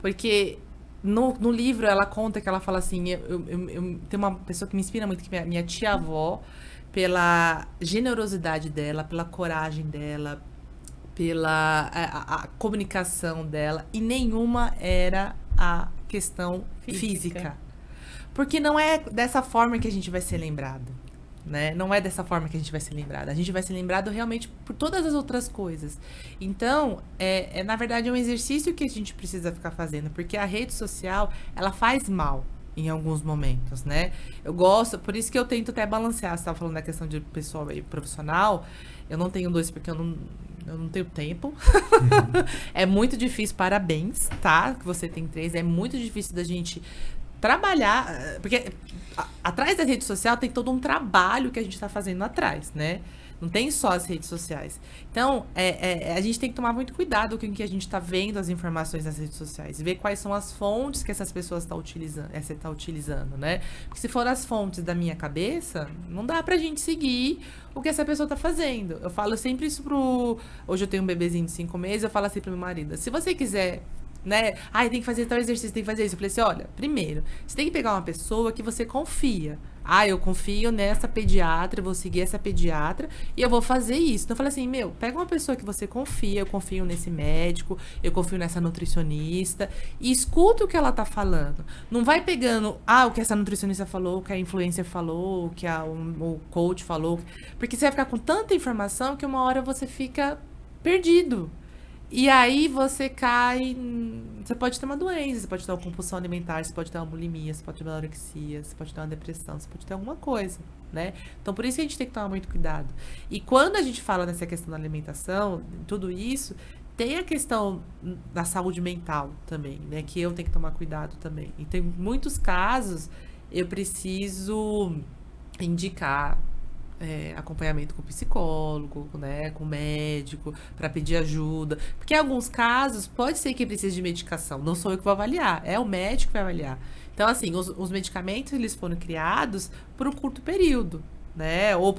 Porque no livro ela conta que ela fala assim, tem uma pessoa que me inspira muito, que é minha tia-avó, pela generosidade dela, pela coragem dela, pela a comunicação dela, e nenhuma era a questão física. Porque não é dessa forma que a gente vai ser lembrado, né? Não é dessa forma que a gente vai ser lembrado. A gente vai ser lembrado realmente por todas as outras coisas. Então, na verdade, é um exercício que a gente precisa ficar fazendo, porque a rede social, ela faz mal em alguns momentos, né? Eu gosto, por isso que eu tento até balancear. Você estava falando da questão de pessoal e profissional. Eu não tenho 2 porque eu não tenho tempo. É muito difícil, parabéns, tá? Que você tem 3. É muito difícil da gente trabalhar, porque atrás da rede social tem todo um trabalho que a gente está fazendo atrás, né? Não tem só as redes sociais. Então, a gente tem que tomar muito cuidado com o que a gente está vendo as informações nas redes sociais. E ver quais são as fontes que essas pessoas estão utilizando, né? Porque se for as fontes da minha cabeça, não dá pra gente seguir o que essa pessoa tá fazendo. Eu falo sempre isso Hoje eu tenho um bebezinho de 5 meses, eu falo assim pro meu marido, se você quiser, né? Tem que fazer tal exercício, tem que fazer isso. Eu falei assim, olha, primeiro, você tem que pegar uma pessoa que você confia. Eu confio nessa pediatra, eu vou seguir essa pediatra e eu vou fazer isso. Então eu falei assim, pega uma pessoa que você confia, eu confio nesse médico, eu confio nessa nutricionista e escuta o que ela tá falando. Não vai pegando, o que essa nutricionista falou, o que a influencer falou, o que o coach falou, porque você vai ficar com tanta informação que uma hora você fica perdido. E aí você cai... Você pode ter uma doença, você pode ter uma compulsão alimentar, você pode ter uma bulimia, você pode ter uma anorexia, você pode ter uma depressão, você pode ter alguma coisa, né? Então, por isso que a gente tem que tomar muito cuidado. E quando a gente fala nessa questão da alimentação, tudo isso, tem a questão da saúde mental também, né? Que eu tenho que tomar cuidado também. E tem muitos casos, eu preciso indicar... acompanhamento com psicólogo, né, com médico, para pedir ajuda. Porque em alguns casos, pode ser que precise de medicação. Não sou eu que vou avaliar, é o médico que vai avaliar. Então, assim, os medicamentos, eles foram criados por um curto período, né? Ou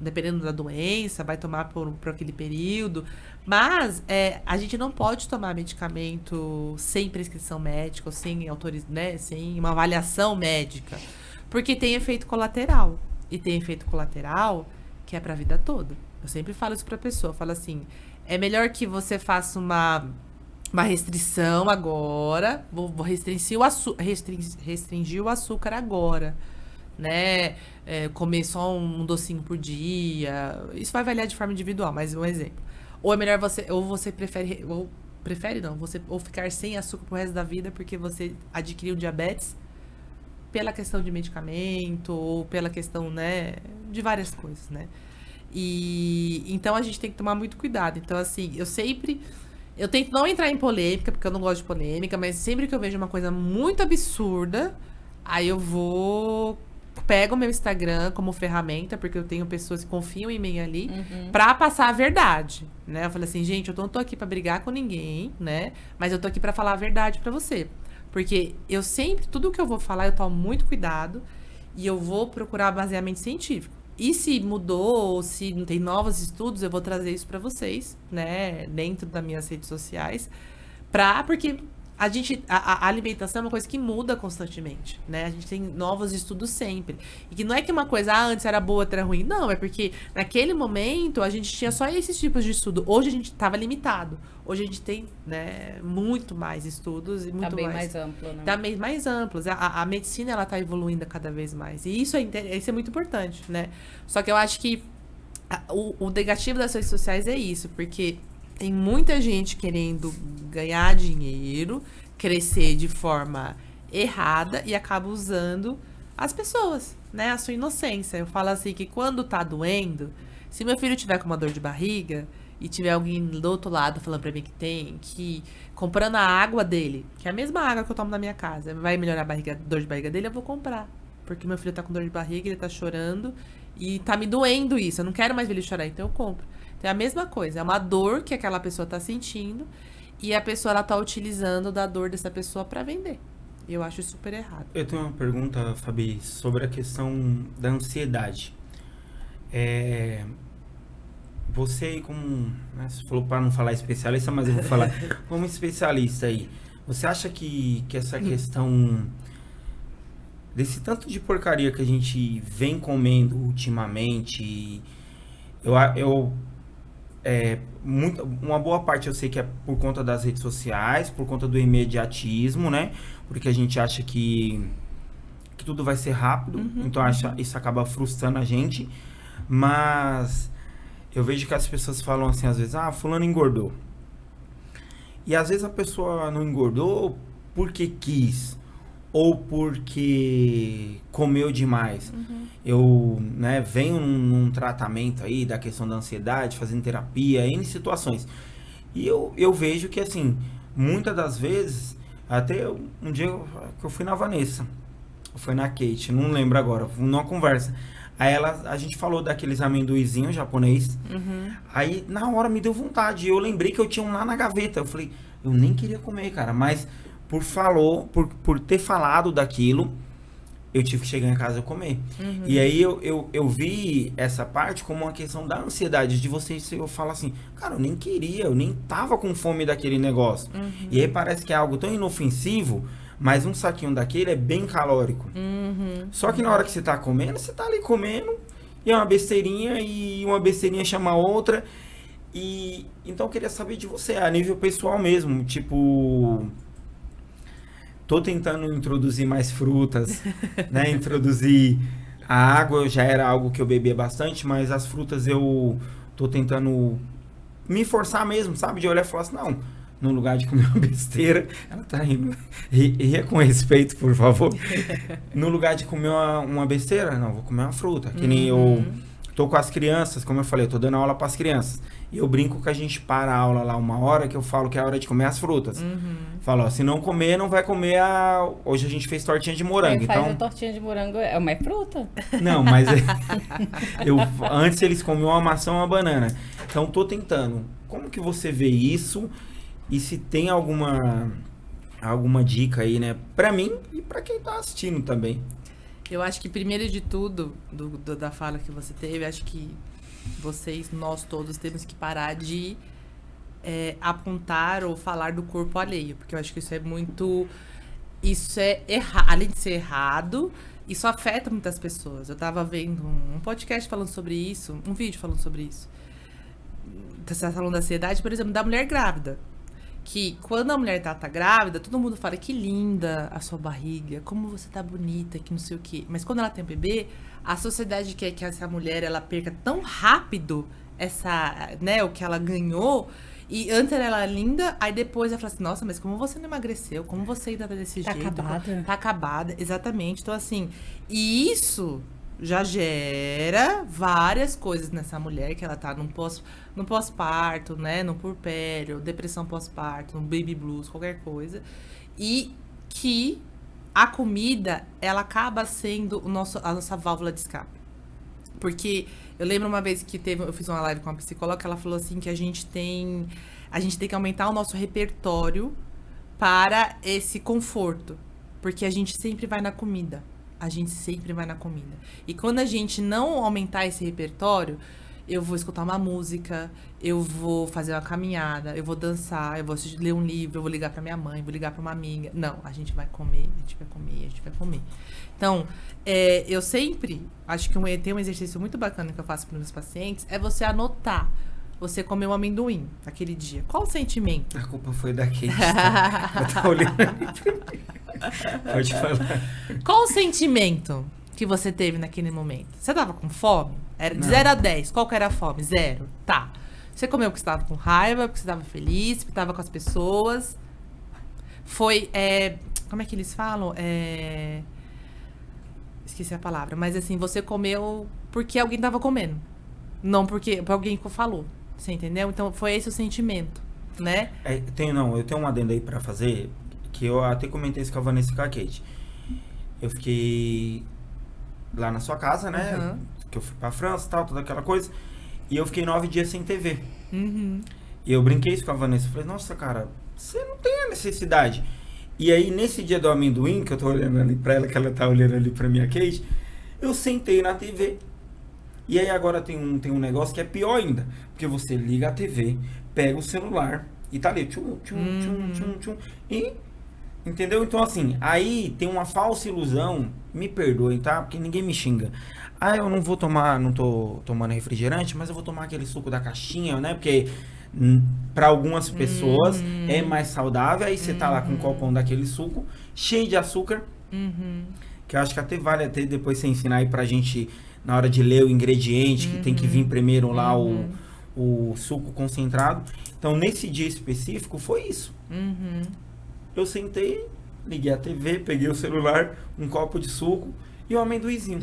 dependendo da doença, vai tomar por aquele período. Mas a gente não pode tomar medicamento sem prescrição médica, ou sem uma avaliação médica. Porque tem efeito colateral. E tem efeito colateral que é pra vida toda. Eu sempre falo isso pra pessoa. Eu falo assim, é melhor que você faça uma restrição agora. Vou restringir o açúcar agora. Né? Comer só um docinho por dia. Isso vai variar de forma individual, mas um exemplo. Ou é melhor você prefere... Ou ficar sem açúcar pro resto da vida porque você adquiriu diabetes pela questão de medicamento, ou pela questão, né, de várias coisas, né? E então a gente tem que tomar muito cuidado. Então, assim, eu tento não entrar em polêmica, porque eu não gosto de polêmica, mas sempre que eu vejo uma coisa muito absurda, aí eu pego o meu Instagram como ferramenta, porque eu tenho pessoas que confiam em mim ali, pra passar a verdade, né? Eu falei assim, gente, eu não tô aqui pra brigar com ninguém, né? Mas eu tô aqui pra falar a verdade pra você. Porque eu sempre, tudo que eu vou falar, eu tomo muito cuidado e eu vou procurar baseamento científico. E se mudou, ou se não tem novos estudos, eu vou trazer isso pra vocês, né, dentro das minhas redes sociais, porque a alimentação é uma coisa que muda constantemente, né? A gente tem novos estudos sempre. E que não é que uma coisa, antes era boa, outra era ruim. Não, é porque naquele momento a gente tinha só esses tipos de estudo. Hoje a gente estava limitado. Hoje a gente tem, né, muito mais estudos e muito mais amplo, né? Tá bem mais amplos. A medicina, ela tá evoluindo cada vez mais. E isso é muito importante, né? Só que eu acho que o negativo das redes sociais é isso, porque tem muita gente querendo ganhar dinheiro, crescer de forma errada e acaba usando as pessoas, né? A sua inocência. Eu falo assim que quando tá doendo, se meu filho tiver com uma dor de barriga e tiver alguém do outro lado falando pra mim que comprando a água dele, que é a mesma água que eu tomo na minha casa, vai melhorar a dor de barriga dele, eu vou comprar. Porque meu filho tá com dor de barriga, ele tá chorando e tá me doendo isso. Eu não quero mais ver ele chorar, então eu compro. Então é a mesma coisa, é uma dor que aquela pessoa tá sentindo e a pessoa, ela tá utilizando da dor dessa pessoa pra vender. Eu acho super errado. Eu tenho uma pergunta, Fabi, sobre a questão da ansiedade. Você como, né, você falou para não falar especialista, mas eu vou falar como especialista aí. Você acha que essa questão desse tanto de porcaria que a gente vem comendo ultimamente, uma boa parte eu sei que é por conta das redes sociais, por conta do imediatismo, né? Porque a gente acha que tudo vai ser rápido, então isso acaba frustrando a gente. Mas eu vejo que as pessoas falam assim, às vezes, fulano engordou. E às vezes a pessoa não engordou porque quis, ou porque comeu demais. Eu, né, venho num tratamento aí da questão da ansiedade, fazendo terapia, N situações. E eu vejo que, assim, muitas das vezes, até um dia que eu fui na Vanessa, ou foi na Kate, não lembro agora, numa conversa. Aí a gente falou daqueles amendoizinhos japonês. Uhum. Aí na hora me deu vontade. Eu lembrei que eu tinha um lá na gaveta. Eu falei, eu nem queria comer, cara. Mas por ter falado daquilo, eu tive que chegar em casa e comer. Uhum. E aí eu vi essa parte como uma questão da ansiedade de você. Eu falo assim, cara, eu nem queria, eu nem tava com fome daquele negócio. Uhum. E aí parece que é algo tão inofensivo, mas um saquinho daquele é bem calórico. Uhum. Só que na hora que você tá comendo, você tá ali comendo, e é uma besteirinha, e uma besteirinha chama outra. E então eu queria saber de você, a nível pessoal mesmo, tipo, tô tentando introduzir mais frutas, né? Introduzir a água, já era algo que eu bebia bastante, mas as frutas eu tô tentando me forçar mesmo, sabe? De olhar e falar assim, não, no lugar de comer uma besteira, ela tá rindo, ria com respeito, por favor. No lugar de comer uma besteira, não, vou comer uma fruta. Que nem eu tô com as crianças, como eu falei, eu tô dando aula pras crianças. E eu brinco que a gente para a aula lá 1 hora, que eu falo que é a hora de comer as frutas. Falo, ó, se não comer, não vai comer a... Hoje a gente fez tortinha de morango, Quem faz então... a tortinha de morango é uma fruta. Não, mas antes eles comiam uma maçã e uma banana. Então tô tentando. Como que você vê isso? E se tem alguma dica aí, né? Pra mim e pra quem tá assistindo também. Eu acho que primeiro de tudo, da fala que você teve, acho que nós todos temos que parar de apontar ou falar do corpo alheio. Porque eu acho que isso é muito... Isso é errado. Além de ser errado, isso afeta muitas pessoas. Eu tava vendo um podcast falando sobre isso, um vídeo falando sobre isso. Você tá falando da ansiedade, por exemplo, da mulher grávida. Que quando a mulher tá grávida, todo mundo fala que linda a sua barriga, como você tá bonita, que não sei o quê. Mas quando ela tem um bebê, a sociedade quer que essa mulher ela perca tão rápido o que ela ganhou. E antes ela era linda, aí depois ela fala assim, nossa, mas como você não emagreceu? Como você ainda tá desse jeito? Acabada. Tá acabada, exatamente. Então, assim, e isso já gera várias coisas nessa mulher, que ela tá no pós-parto, né? No puerpério, depressão pós-parto, no baby blues, qualquer coisa. E que a comida, ela acaba sendo a nossa válvula de escape. Porque eu lembro uma vez que eu fiz uma live com uma psicóloga, que ela falou assim que a gente tem que aumentar o nosso repertório para esse conforto. Porque a gente sempre vai na comida. A gente sempre vai na comida. E quando a gente não aumentar esse repertório, eu vou escutar uma música, eu vou fazer uma caminhada, eu vou dançar, eu vou ler um livro, eu vou ligar pra minha mãe, vou ligar pra uma amiga. Não, a gente vai comer, a gente vai comer, a gente vai comer. Então, eu sempre acho que tem um exercício muito bacana que eu faço para os meus pacientes, é você anotar. Você comeu um amendoim aquele dia. Qual o sentimento? A culpa foi da Kate. Tá? Eu tô olhando ali. Pode falar. Qual o sentimento que você teve naquele momento? Você tava com fome? Era de Não. 0 a 10. Qual que era a fome? 0. Tá. Você comeu porque você tava com raiva, porque você tava feliz, porque tava com as pessoas. Foi, como é que eles falam? Esqueci a palavra. Mas assim, você comeu porque alguém tava comendo. Não porque alguém falou. Você entendeu? Então, foi esse o sentimento, né? Eu tenho um adendo aí pra fazer, que eu até comentei isso com a Vanessa e com a Kate. Eu fiquei lá na sua casa, né? Uhum. Que eu fui pra França e tal, toda aquela coisa. E eu fiquei 9 dias sem TV. Uhum. E eu brinquei isso com a Vanessa. Eu falei, nossa, cara, você não tem a necessidade. E aí, nesse dia do amendoim, que eu tô olhando ali pra ela, que ela tá olhando ali pra minha Kate, eu sentei na TV. E aí agora tem um negócio que é pior ainda. Porque você liga a TV, pega o celular e tá ali, tchum, tchum, tchum, tchum, tchum. E, entendeu? Então assim, aí tem uma falsa ilusão, me perdoem, tá? Porque ninguém me xinga. Ah, eu não tô tomando refrigerante, mas eu vou tomar aquele suco da caixinha, né? Porque para algumas pessoas é mais saudável. Aí você tá lá com um copão daquele suco, cheio de açúcar. Que eu acho que até vale até depois você ensinar aí pra gente... Na hora de ler o ingrediente, que tem que vir primeiro lá o suco concentrado. Então, nesse dia específico, foi isso. Eu sentei, liguei a TV, peguei o celular, um copo de suco e um amendoizinho.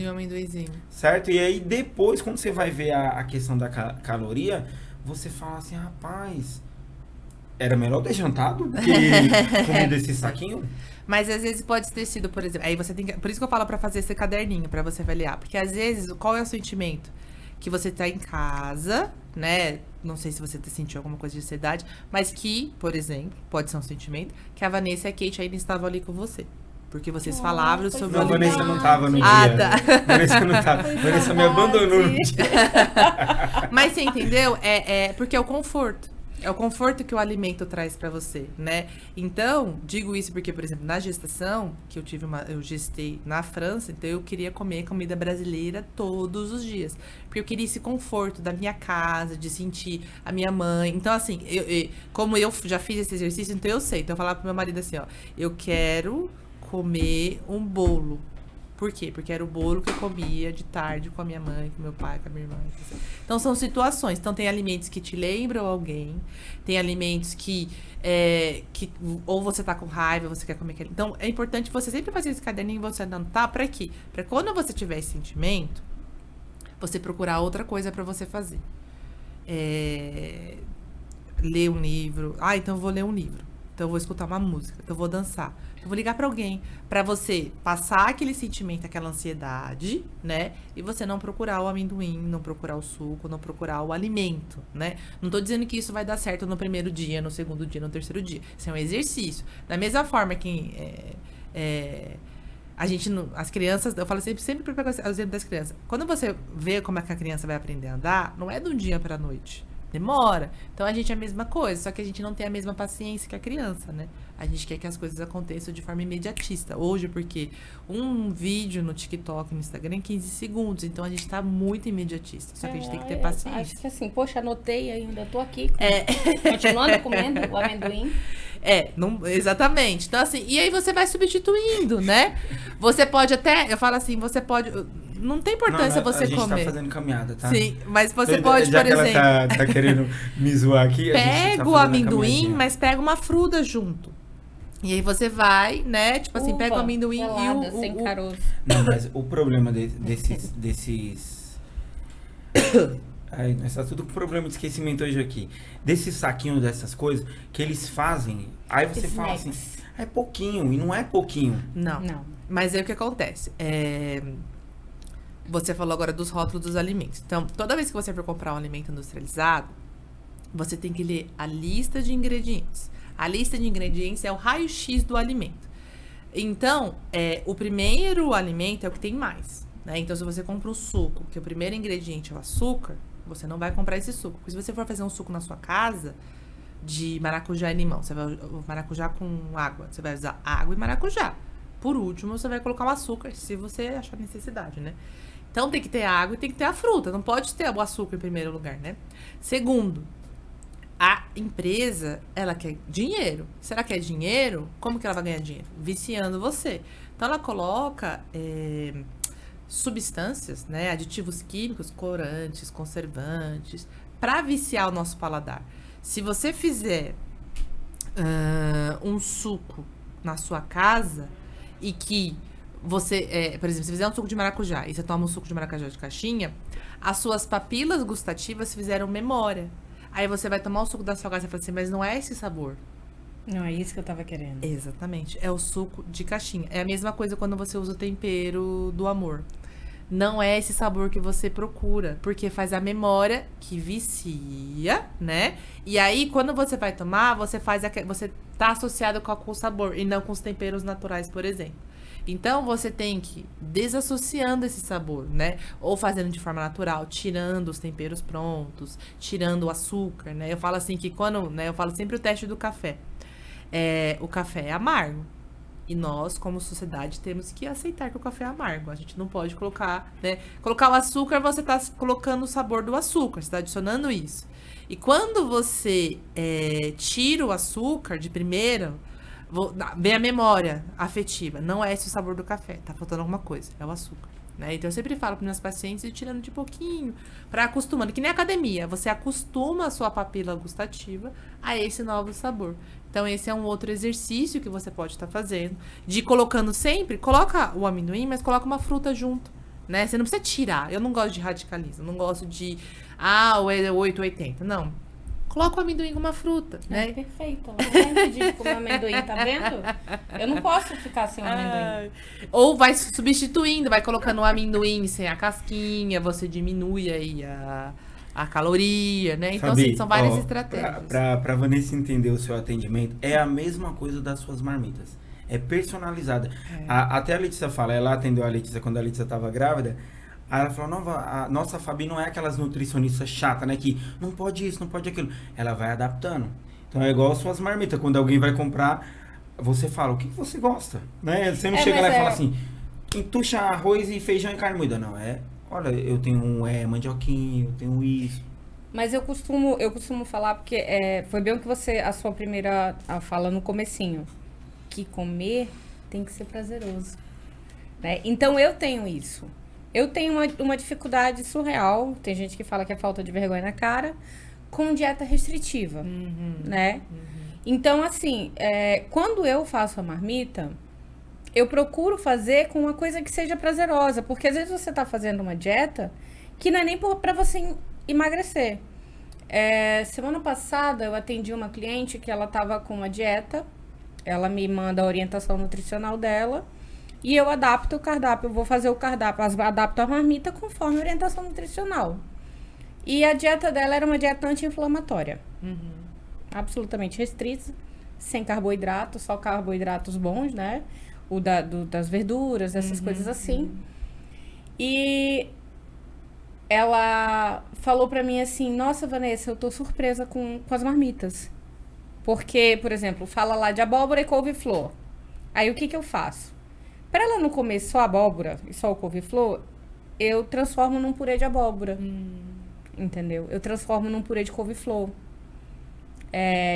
Certo? E aí, depois, quando você vai ver a questão da caloria, você fala assim, rapaz, era melhor ter jantado do que comido esse saquinho? Mas às vezes pode ter sido, por exemplo, aí você tem que, por isso que eu falo pra fazer esse caderninho, pra você avaliar, porque às vezes, qual é o sentimento? Que você tá em casa, né, não sei se você sentiu alguma coisa de ansiedade, mas que, por exemplo, pode ser um sentimento, que a Vanessa e a Kate ainda estavam ali com você. Porque vocês falavam sobre Não, a o Vanessa alimento. não tava no Ah, dia. tá. Vanessa não tava. Vanessa me abandonou no dia. Mas você entendeu? Porque é o conforto. É o conforto que o alimento traz pra você, né? Então, digo isso porque, por exemplo, na gestação, que eu gestei na França, então eu queria comer comida brasileira todos os dias. Porque eu queria esse conforto da minha casa, de sentir a minha mãe. Então, assim, como eu já fiz esse exercício, então eu sei. Então eu falava pro meu marido assim, ó, eu quero comer um bolo. Por quê? Porque era o bolo que eu comia de tarde com a minha mãe, com meu pai, com a minha irmã. Então, são situações. Então, tem alimentos que te lembram alguém. Tem alimentos que ou você tá com raiva, você quer comer aquele. Então, é importante você sempre fazer esse caderninho e você anotar pra quê? Pra quando você tiver esse sentimento, você procurar outra coisa pra você fazer. Ler um livro. Ah, então eu vou ler um livro. Então eu vou escutar uma música. Então eu vou dançar. Eu vou ligar pra alguém. Pra você passar aquele sentimento, aquela ansiedade, né? E você não procurar o amendoim, não procurar o suco, não procurar o alimento, né? Não tô dizendo que isso vai dar certo no primeiro dia, no segundo dia, no terceiro dia. Isso é um exercício. Da mesma forma que a gente, as crianças, eu falo sempre pra pegar o exemplo das crianças. Quando você vê como é que a criança vai aprender a andar, não é de um dia pra noite. Demora. Então, a gente é a mesma coisa, só que a gente não tem a mesma paciência que a criança, né? A gente quer que as coisas aconteçam de forma imediatista. Hoje, porque um vídeo no TikTok, no Instagram, é 15 segundos. Então, a gente tá muito imediatista. Só que a gente tem que ter paciência. Acho que assim, poxa, anotei ainda, tô aqui. Continuando comendo o amendoim. Exatamente. Então, assim, e aí você vai substituindo, né? Você pode até, eu falo assim, você pode... Não tem importância você comer. A gente tá fazendo caminhada, tá? Sim, mas você pode, já por exemplo... Já que ela tá querendo me zoar aqui, pega o amendoim, mas pega uma fruta junto. E aí você vai, né? Tipo assim, pega o amendoim gelada, e o... sem caroço. Não, mas o problema desses... Ai, nós tá tudo com problema de esquecimento hoje aqui. Desses saquinhos dessas coisas que eles fazem, aí você fala assim, é pouquinho, e não é pouquinho. Não. Mas aí o que acontece? Você falou agora dos rótulos dos alimentos. Então, toda vez que você for comprar um alimento industrializado, você tem que ler a lista de ingredientes. A lista de ingredientes é o raio-x do alimento. Então, o primeiro alimento é o que tem mais, né? Então, se você compra um suco, que o primeiro ingrediente é o açúcar, você não vai comprar esse suco. Porque se você for fazer um suco na sua casa, de maracujá e limão, você vai maracujá com água, você vai usar água e maracujá. Por último, você vai colocar o açúcar, se você achar necessidade, né? Então, tem que ter água e tem que ter a fruta. Não pode ter o açúcar em primeiro lugar, né? Segundo, a empresa, ela quer dinheiro. Se ela quer dinheiro, como que ela vai ganhar dinheiro? Viciando você. Então, ela coloca substâncias, né? Aditivos químicos, corantes, conservantes, para viciar o nosso paladar. Se você fizer um suco na sua casa e que você, por exemplo, se fizer um suco de maracujá e você toma um suco de maracujá de caixinha, as suas papilas gustativas fizeram memória. Aí você vai tomar o suco da sua casa e fala assim, mas não é esse sabor. Não, é isso que eu tava querendo. Exatamente, é o suco de caixinha. É a mesma coisa quando você usa o tempero do amor. Não é esse sabor que você procura, porque faz a memória que vicia, né? E aí, quando você vai tomar, você tá associado com o sabor e não com os temperos naturais, por exemplo. Então, você tem que ir desassociando esse sabor, né? Ou fazendo de forma natural, tirando os temperos prontos, tirando o açúcar, né? Eu falo assim que eu falo sempre o teste do café. O café é amargo. E nós, como sociedade, temos que aceitar que o café é amargo. A gente não pode colocar, né? Colocar o açúcar, você tá colocando o sabor do açúcar, você tá adicionando isso. E quando você tira o açúcar de primeira, vem a memória afetiva. Não é esse o sabor do café, tá faltando alguma coisa, é o açúcar, né? Então eu sempre falo para meus pacientes ir tirando de pouquinho, para acostumando, que nem academia, você acostuma a sua papila gustativa a esse novo sabor. Então esse é um outro exercício que você pode estar fazendo, de colocando sempre, coloca o amendoim, mas coloca uma fruta junto, né? Você não precisa tirar, eu não gosto de radicalismo, não gosto de, o 880, não. Coloca o amendoim com uma fruta, É né? perfeito. Ela não vai impedir de comer amendoim, tá vendo? Eu não posso ficar sem o amendoim. Ou vai substituindo, vai colocando o amendoim sem a casquinha, você diminui aí a caloria, né? Então, Fabi, assim, são várias ó, estratégias. Pra Vanessa entender o seu atendimento, é a mesma coisa das suas marmitas. É personalizada. Até a Letícia fala, ela atendeu a Letícia quando a Letícia estava grávida. Aí ela falou, a nossa Fabi não é aquelas nutricionistas chatas, né? Que não pode isso, não pode aquilo. Ela vai adaptando. Então é igual as suas marmitas. Quando alguém vai comprar, você fala, o que você gosta? Né? Você não chega lá e fala assim, entuxa arroz e feijão e carne moída. Não, olha, eu tenho mandioquinha, eu tenho isso. Mas eu costumo falar, porque foi bem o que a sua primeira fala no comecinho. Que comer tem que ser prazeroso. Né? Então eu tenho isso. Eu tenho uma dificuldade surreal, tem gente que fala que é falta de vergonha na cara, com dieta restritiva, né? Então, assim, quando eu faço a marmita, eu procuro fazer com uma coisa que seja prazerosa, porque às vezes você tá fazendo uma dieta que não é nem pra você emagrecer. Semana passada eu atendi uma cliente que ela tava com uma dieta, ela me manda a orientação nutricional dela, e eu adapto o cardápio, eu vou fazer o cardápio, adapto a marmita conforme a orientação nutricional. E a dieta dela era uma dieta anti-inflamatória. Absolutamente restrita, sem carboidrato, só carboidratos bons, né? Das verduras, essas coisas assim. E ela falou pra mim assim, nossa, Vanessa, eu tô surpresa com as marmitas. Porque, por exemplo, fala lá de abóbora e couve-flor. Aí o que eu faço? Para ela não comer só abóbora e só o couve-flor, eu transformo num purê de abóbora. Entendeu? Eu transformo num purê de couve-flor.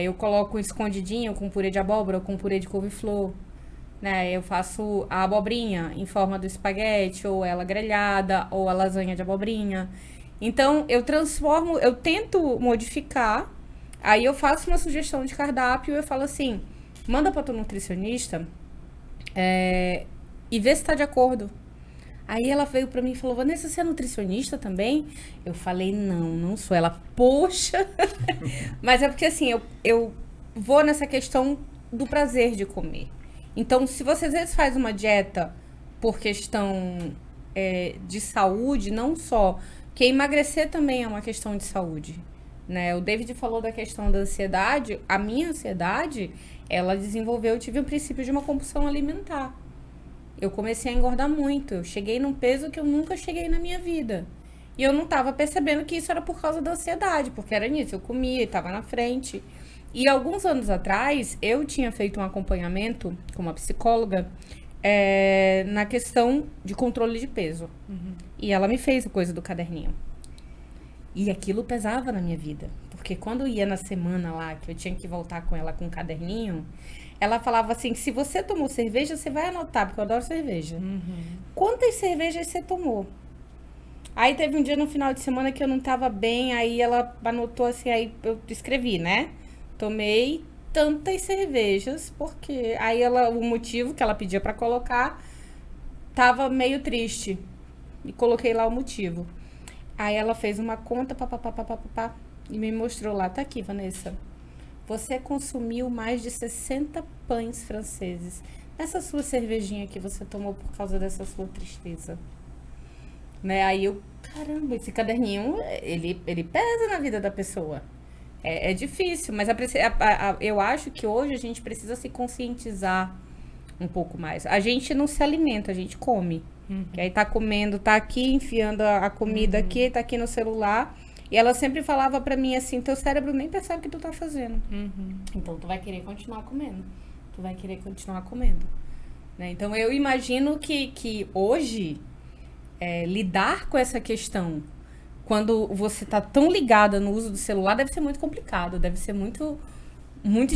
Eu coloco um escondidinho com purê de abóbora ou com purê de couve-flor. Né? Eu faço a abobrinha em forma do espaguete, ou ela grelhada, ou a lasanha de abobrinha. Então, eu tento modificar. Aí eu faço uma sugestão de cardápio e eu falo assim, manda para tua nutricionista e vê se tá de acordo. Aí ela veio pra mim e falou, Vanessa, você é nutricionista também? Eu falei, não sou. Ela, poxa. Mas é porque assim, eu vou nessa questão do prazer de comer. Então, se você às vezes faz uma dieta por questão de saúde, não só, porque emagrecer também é uma questão de saúde. Né? O David falou da questão da ansiedade. A minha ansiedade, ela desenvolveu, eu tive um princípio de uma compulsão alimentar. Eu comecei a engordar muito. Eu cheguei num peso que eu nunca cheguei na minha vida. E eu não estava percebendo que isso era por causa da ansiedade, porque era nisso, eu comia e estava na frente. E alguns anos atrás, eu tinha feito um acompanhamento com uma psicóloga na questão de controle de peso. E ela me fez a coisa do caderninho. E aquilo pesava na minha vida. Porque quando eu ia na semana lá, que eu tinha que voltar com ela com um caderninho, ela falava assim, se você tomou cerveja, você vai anotar, porque eu adoro cerveja. Quantas cervejas você tomou? Aí teve um dia no final de semana que eu não tava bem, aí ela anotou assim, aí eu escrevi, né? Tomei tantas cervejas, porque aí o motivo que ela pedia pra colocar tava meio triste. E coloquei lá o motivo. Aí ela fez uma conta, e me mostrou lá. Tá aqui, Vanessa. Você consumiu mais de 60 pães franceses nessa sua cervejinha que você tomou por causa dessa sua tristeza. Né? Aí eu, caramba, esse caderninho, ele pesa na vida da pessoa. É difícil, mas eu acho que hoje a gente precisa se conscientizar um pouco mais. A gente não se alimenta, a gente come. Que aí tá comendo, tá aqui enfiando a comida aqui, tá aqui no celular. E ela sempre falava pra mim assim, teu cérebro nem percebe o que tu tá fazendo. Então tu vai querer continuar comendo. Né? Então eu imagino que hoje, lidar com essa questão, quando você tá tão ligada no uso do celular, deve ser muito complicado, deve ser muito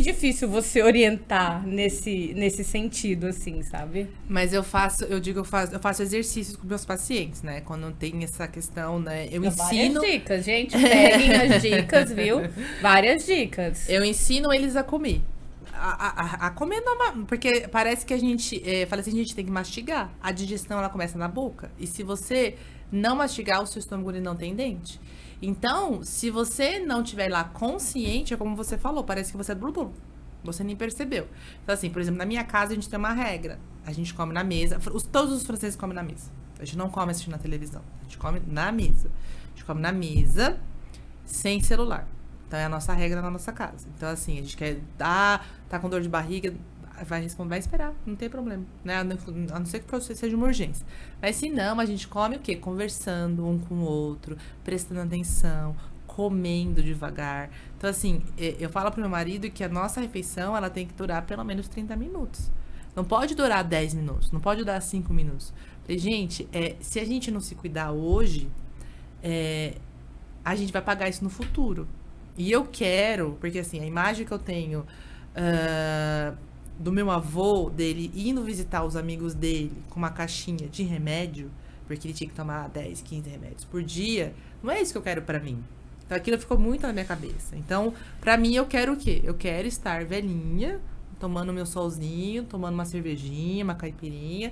difícil você orientar nesse sentido, assim, sabe? Mas eu faço exercícios com meus pacientes, né? Quando tem essa questão, né? Eu ensino... Várias dicas, gente. Peguem as dicas, viu? Várias dicas. Eu ensino eles a comer. a comer normal. Porque parece que a gente, fala assim, a gente tem que mastigar. A digestão, ela começa na boca. E se você não mastigar, o seu estômago ele não tem dente. Então, se você não tiver lá consciente, é como você falou, parece que você é blu. Você nem percebeu. Então, assim, por exemplo, na minha casa a gente tem uma regra. A gente come na mesa. Todos os franceses comem na mesa. A gente não come assistindo na televisão. A gente come na mesa. A gente come na mesa, sem celular. Então, é a nossa regra na nossa casa. Então, assim, a gente quer dar, tá com dor de barriga, vai responder, vai esperar, não tem problema, né? A não ser que seja uma urgência. Mas se não, a gente come o quê? Conversando um com o outro, prestando atenção, comendo devagar. Então, assim, eu falo pro meu marido que a nossa refeição, ela tem que durar pelo menos 30 minutos. Não pode durar 10 minutos, não pode durar 5 minutos. Falei, gente, se a gente não se cuidar hoje, a gente vai pagar isso no futuro. E eu quero, porque assim, a imagem que eu tenho do meu avô, dele indo visitar os amigos dele com uma caixinha de remédio, porque ele tinha que tomar 10, 15 remédios por dia, não é isso que eu quero pra mim. Então aquilo ficou muito na minha cabeça. Então, pra mim, eu quero o quê? Eu quero estar velhinha, tomando meu solzinho, tomando uma cervejinha, uma caipirinha,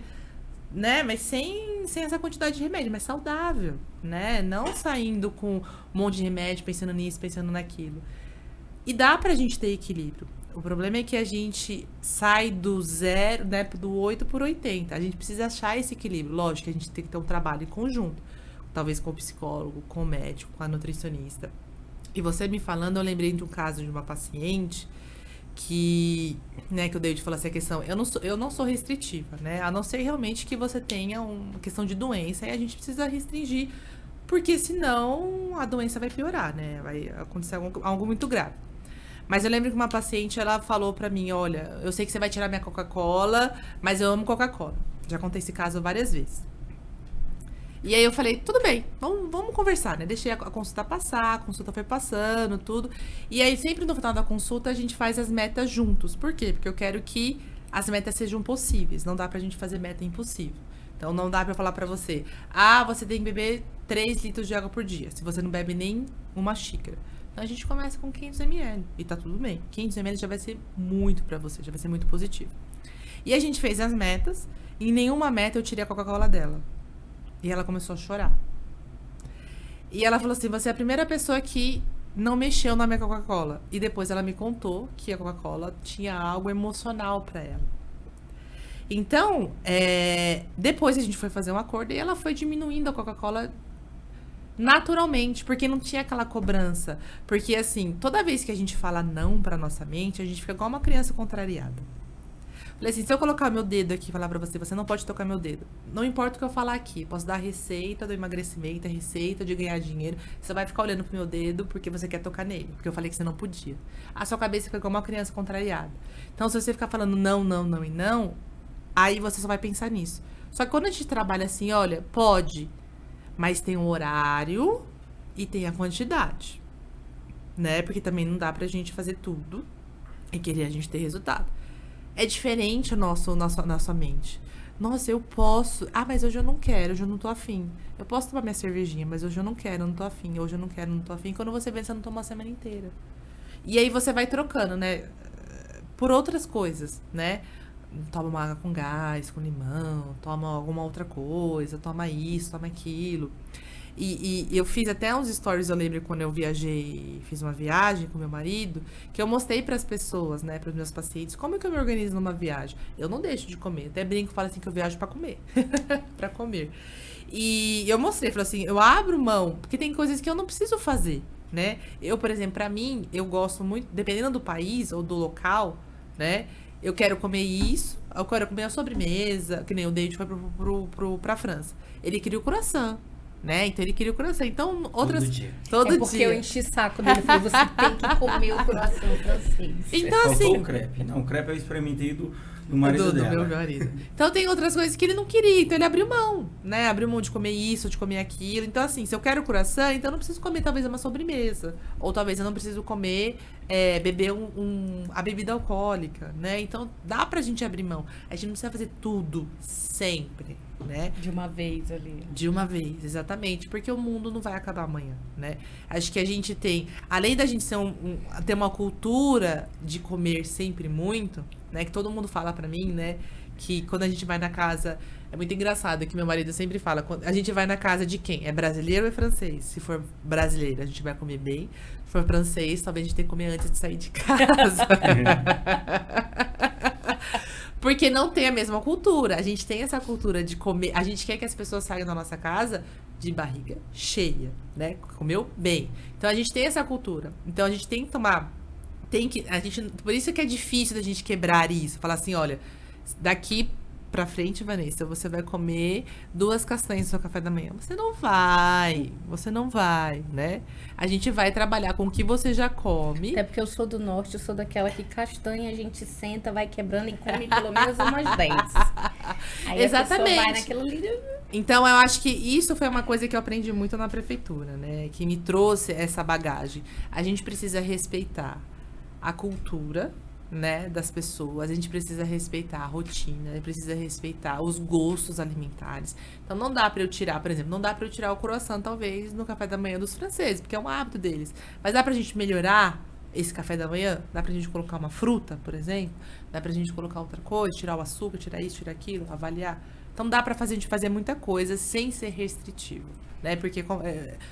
né? Mas sem essa quantidade de remédio, mas saudável, né? Não saindo com um monte de remédio, pensando nisso, pensando naquilo. E dá pra gente ter equilíbrio. O problema é que a gente sai do 0, né, do 8 por 80. A gente precisa achar esse equilíbrio. Lógico que a gente tem que ter um trabalho em conjunto. Talvez com o psicólogo, com o médico, com a nutricionista. E você me falando, eu lembrei de um caso de uma paciente que, né, que o David falou assim, a questão, eu não sou restritiva, né, a não ser realmente que você tenha uma questão de doença, e a gente precisa restringir, porque senão a doença vai piorar, né, vai acontecer algo muito grave. Mas eu lembro que uma paciente, ela falou pra mim, olha, eu sei que você vai tirar minha Coca-Cola, mas eu amo Coca-Cola. Já contei esse caso várias vezes. E aí eu falei, tudo bem, vamos conversar, né? Deixei a consulta passar, a consulta foi passando, tudo. E aí sempre no final da consulta a gente faz as metas juntos. Por quê? Porque eu quero que as metas sejam possíveis. Não dá pra gente fazer meta impossível. Então não dá pra eu falar pra você, você tem que beber 3 litros de água por dia, se você não bebe nem uma xícara. Então a gente começa com 500 ml e tá tudo bem. 500 ml já vai ser muito pra você, já vai ser muito positivo. E a gente fez as metas, e em nenhuma meta eu tirei a Coca-Cola dela. E ela começou a chorar. E ela falou assim, você é a primeira pessoa que não mexeu na minha Coca-Cola. E depois ela me contou que a Coca-Cola tinha algo emocional pra ela. Então, depois a gente foi fazer um acordo e ela foi diminuindo a Coca-Cola naturalmente, porque não tinha aquela cobrança. Porque, assim, toda vez que a gente fala não pra nossa mente, a gente fica igual uma criança contrariada. Falei assim, se eu colocar meu dedo aqui e falar pra você, você não pode tocar meu dedo. Não importa o que eu falar aqui, posso dar a receita do emagrecimento, a receita de ganhar dinheiro. Você vai ficar olhando pro meu dedo porque você quer tocar nele, porque eu falei que você não podia. A sua cabeça fica igual uma criança contrariada. Então, se você ficar falando não, não, não e não, aí você só vai pensar nisso. Só que quando a gente trabalha assim, olha, pode, mas tem um horário e tem a quantidade, né? Porque também não dá pra gente fazer tudo e querer a gente ter resultado. É diferente nossa mente. Nossa, eu posso. Mas hoje eu não quero, hoje eu não tô afim. Eu posso tomar minha cervejinha, mas hoje eu não quero, eu não tô afim. Hoje eu não quero, eu não tô afim. Quando você vê, você não toma a semana inteira. E aí você vai trocando, né? Por outras coisas, né? Toma uma água com gás, com limão, toma alguma outra coisa, toma isso, toma aquilo. E eu fiz até uns stories, eu lembro quando eu viajei, fiz uma viagem com meu marido, que eu mostrei para as pessoas, né, para os meus pacientes, como é que eu me organizo numa viagem. Eu não deixo de comer, até brinco, falo assim que eu viajo para comer, para comer. E eu mostrei, falei assim, eu abro mão, porque tem coisas que eu não preciso fazer, né. Eu, por exemplo, para mim, eu gosto muito, dependendo do país ou do local, né, eu quero comer isso, eu quero comer a sobremesa, que nem o David foi pra França. Ele queria o croissant. Né? Então ele queria o croissant. Então, outras. Todo dia. Porque eu enchi saco dele. Falei, você tem que comer o croissant francês. Então, assim. O crepe. Não, o crepe eu experimentei do marido do dela. meu marido. Então tem outras coisas que ele não queria, então ele abriu mão, né? Abriu mão de comer isso, de comer aquilo. Então assim, se eu quero croissant, então eu não preciso comer talvez uma sobremesa. Ou talvez eu não preciso comer, beber a bebida alcoólica, né? Então dá pra gente abrir mão. A gente não precisa fazer tudo sempre, né? De uma vez ali. De uma vez, exatamente. Porque o mundo não vai acabar amanhã, né? Acho que a gente tem, além da gente ter uma cultura de comer sempre muito, né? Que todo mundo fala pra mim, né? Que quando a gente vai na casa... É muito engraçado que meu marido sempre fala. A gente vai na casa de quem? É brasileiro ou é francês? Se for brasileiro, a gente vai comer bem. Se for francês, talvez a gente tenha que comer antes de sair de casa. Porque não tem a mesma cultura. A gente tem essa cultura de comer. A gente quer que as pessoas saiam da nossa casa de barriga cheia, né? Comeu bem. Então a gente tem essa cultura. Então a gente tem que tomar. Por isso que é difícil da gente quebrar isso. Falar assim, olha, daqui pra frente, Vanessa, você vai comer 2 castanhas no seu café da manhã. Você não vai, né? A gente vai trabalhar com o que você já come. Até porque eu sou do norte, eu sou daquela que castanha a gente senta, vai quebrando e come pelo menos umas 10. Aí Exatamente. a pessoa vai naquilo ali. Então, eu acho que isso foi uma coisa que eu aprendi muito na prefeitura, né? Que me trouxe essa bagagem. A gente precisa respeitar a cultura, né, das pessoas, a gente precisa respeitar a rotina, a gente precisa respeitar os gostos alimentares. Então não dá pra eu tirar, por exemplo, não dá pra eu tirar o croissant, talvez, no café da manhã dos franceses, porque é um hábito deles. Mas dá pra gente melhorar esse café da manhã? Dá pra gente colocar uma fruta, por exemplo? Dá pra gente colocar outra coisa, tirar o açúcar, tirar isso, tirar aquilo, avaliar? Então dá pra gente fazer muita coisa sem ser restritivo, né? Porque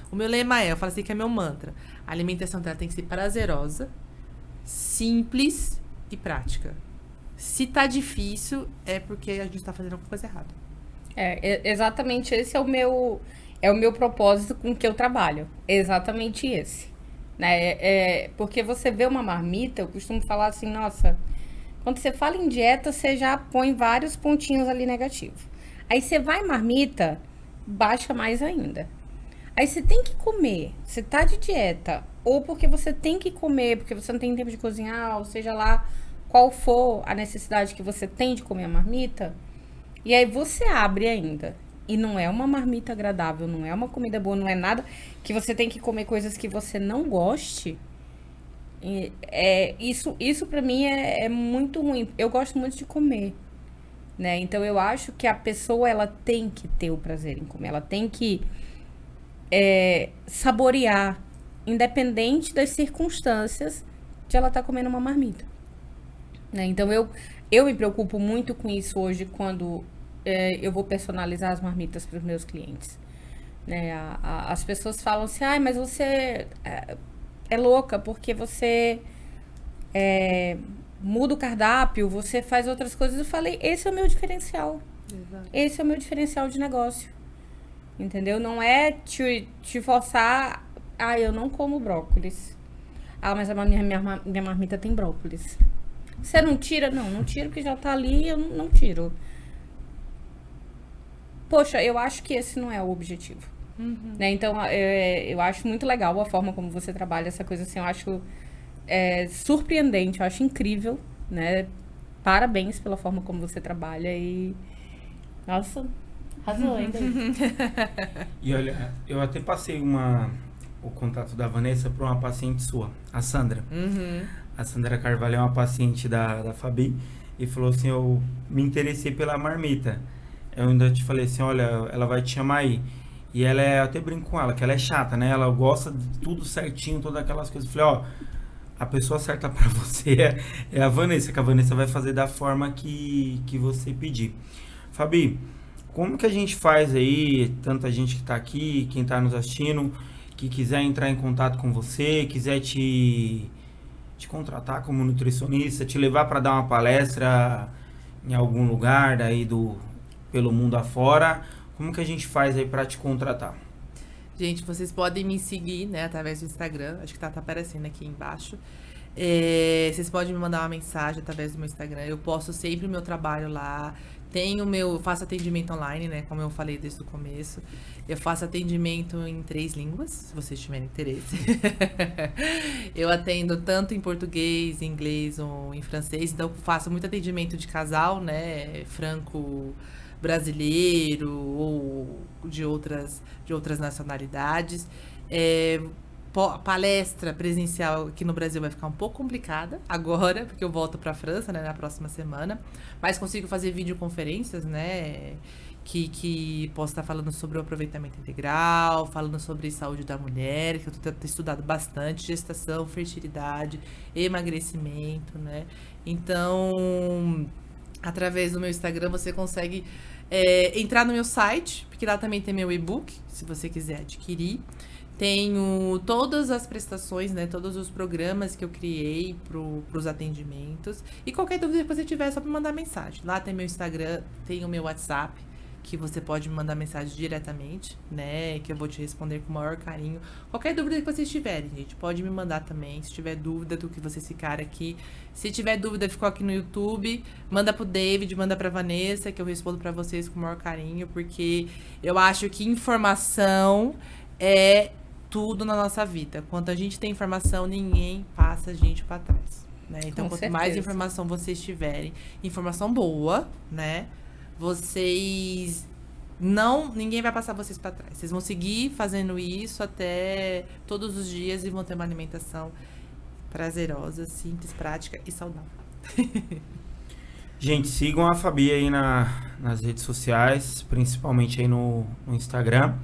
o meu lema eu falo assim que é meu mantra. A alimentação dela tem que ser prazerosa, simples e prática. Se tá difícil, é porque a gente tá fazendo alguma coisa errada. Exatamente esse é o meu propósito com que eu trabalho. Exatamente esse. Né? Porque você vê uma marmita, eu costumo falar assim, nossa, quando você fala em dieta, você já põe vários pontinhos ali negativos. Aí você vai em marmita, baixa mais ainda. Aí você tem que comer, você tá de dieta, ou porque você tem que comer, porque você não tem tempo de cozinhar, ou seja lá qual for a necessidade que você tem de comer a marmita, e aí você abre ainda. E não é uma marmita agradável, não é uma comida boa, não é nada que você tem que comer coisas que você não goste. Isso pra mim é muito ruim. Eu gosto muito de comer, né? Então eu acho que a pessoa ela tem que ter o prazer em comer, ela tem que saborear, independente das circunstâncias de ela estar comendo uma marmita, né? Então eu me preocupo muito com isso hoje quando eu vou personalizar as marmitas para os meus clientes, né? As pessoas falam assim, mas você é louca porque você muda o cardápio, você faz outras coisas. Eu falei, esse é o meu diferencial. Exato. Esse é o meu diferencial de negócio. Entendeu? Não é te forçar. Eu não como brócolis. Mas a minha marmita tem brócolis. Você não tira? Não tiro porque já tá ali, eu não tiro. Poxa, eu acho que esse não é o objetivo. Uhum. Né? Então, eu acho muito legal a forma como você trabalha essa coisa assim. Eu acho surpreendente, eu acho incrível, né? Parabéns pela forma como você trabalha e... Nossa, arrasou ainda. E olha, eu até passei o contato da Vanessa para uma paciente sua, a Sandra. Uhum. A Sandra Carvalho é uma paciente da Fabi e falou assim, eu me interessei pela marmita. Eu ainda te falei assim, olha, ela vai te chamar aí. E ela eu até brinco com ela, que ela é chata, né? Ela gosta de tudo certinho, todas aquelas coisas. Eu falei, a pessoa certa para você é a Vanessa, que a Vanessa vai fazer da forma que você pedir. Fabi, como que a gente faz aí, tanta gente que tá aqui, quem tá nos assistindo, que quiser entrar em contato com você, quiser te contratar como nutricionista, te levar para dar uma palestra em algum lugar daí pelo mundo afora, como que a gente faz aí para te contratar? Gente, vocês podem me seguir, né, através do Instagram, acho que tá aparecendo aqui embaixo. Vocês podem me mandar uma mensagem através do meu Instagram, eu posto sempre o meu trabalho lá, Eu faço atendimento online, né? Como eu falei desde o começo. Eu faço atendimento em 3 línguas, se vocês tiverem interesse. Eu atendo tanto em português, em inglês ou em francês. Então, faço muito atendimento de casal, né? Franco-brasileiro ou de outras nacionalidades. Palestra presencial aqui no Brasil vai ficar um pouco complicada agora, porque eu volto para a França, né, na próxima semana, mas consigo fazer videoconferências, né, que posso estar falando sobre o aproveitamento integral, falando sobre saúde da mulher, que eu tenho estudado bastante, gestação, fertilidade, emagrecimento, né, então, através do meu Instagram você consegue entrar no meu site, porque lá também tem meu e-book, se você quiser adquirir. Tenho todas as prestações, né? Todos os programas que eu criei para os atendimentos. E qualquer dúvida que você tiver, é só me mandar mensagem. Lá tem meu Instagram, tem o meu WhatsApp, que você pode me mandar mensagem diretamente, né? Que eu vou te responder com o maior carinho. Qualquer dúvida que vocês tiverem, gente, pode me mandar também. Se tiver dúvida do que vocês ficaram aqui. Se tiver dúvida, ficou aqui no YouTube, manda pro David, manda pra Vanessa, que eu respondo pra vocês com o maior carinho. Porque eu acho que informação é tudo na nossa vida. Quando a gente tem informação, ninguém passa a gente para trás, né? Então, quanto mais informação vocês tiverem, informação boa, né? Ninguém vai passar vocês para trás. Vocês vão seguir fazendo isso até todos os dias e vão ter uma alimentação prazerosa, simples, prática e saudável. Gente, sigam a Fabi aí nas redes sociais, principalmente aí no Instagram.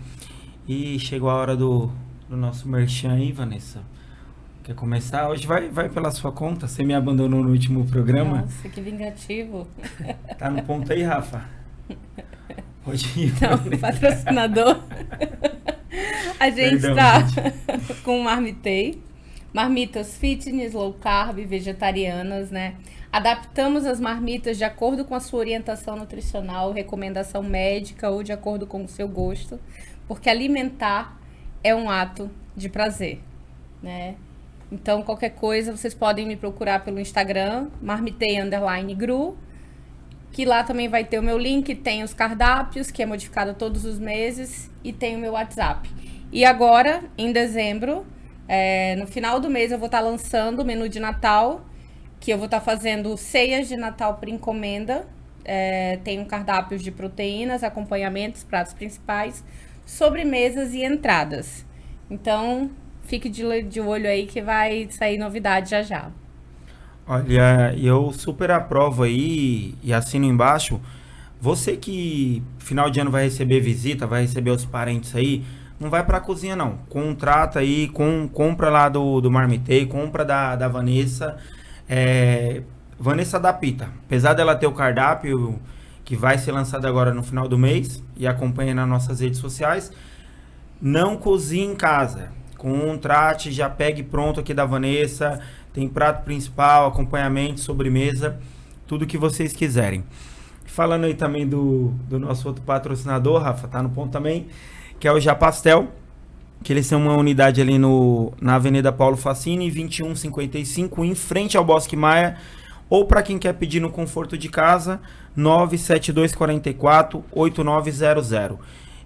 E chegou a hora do nosso merchan aí, Vanessa. Quer começar? Hoje vai pela sua conta. Você me abandonou no último programa. Nossa, que vingativo. Tá no ponto aí, Rafa? Hoje... Não, patrocinador. A gente com o Marmitei. Marmitas fitness, low carb, vegetarianas, né? Adaptamos as marmitas de acordo com a sua orientação nutricional, recomendação médica ou de acordo com o seu gosto. Porque alimentar é um ato de prazer, né? Então, qualquer coisa, vocês podem me procurar pelo Instagram, marmitei_gru, que lá também vai ter o meu link, tem os cardápios, que é modificado todos os meses, e tem o meu WhatsApp. E agora, em dezembro, no final do mês, eu vou estar lançando o menu de Natal, que eu vou estar fazendo ceias de Natal por encomenda. Tem cardápios de proteínas, acompanhamentos, pratos principais, sobremesas e entradas. Então, fique de olho aí que vai sair novidade já já. Olha, eu super aprovo aí e assino embaixo. Você que final de ano vai receber visita, vai receber os parentes aí, não vai pra cozinha não. Contrata aí, compra lá do Marmitei, compra da Vanessa. Vanessa da Pita. Apesar dela ter o cardápio que vai ser lançado agora no final do mês e acompanha nas nossas redes sociais, não cozinhe em casa. Contrate, já pegue pronto aqui da Vanessa. Tem prato principal, acompanhamento, sobremesa, tudo que vocês quiserem. Falando aí também do nosso outro patrocinador, Rafa, tá no ponto também, que é o Japastel, que eles têm uma unidade ali na Avenida Paulo Facini, 2155, em frente ao Bosque Maia, ou para quem quer pedir no conforto de casa, 97244-8900.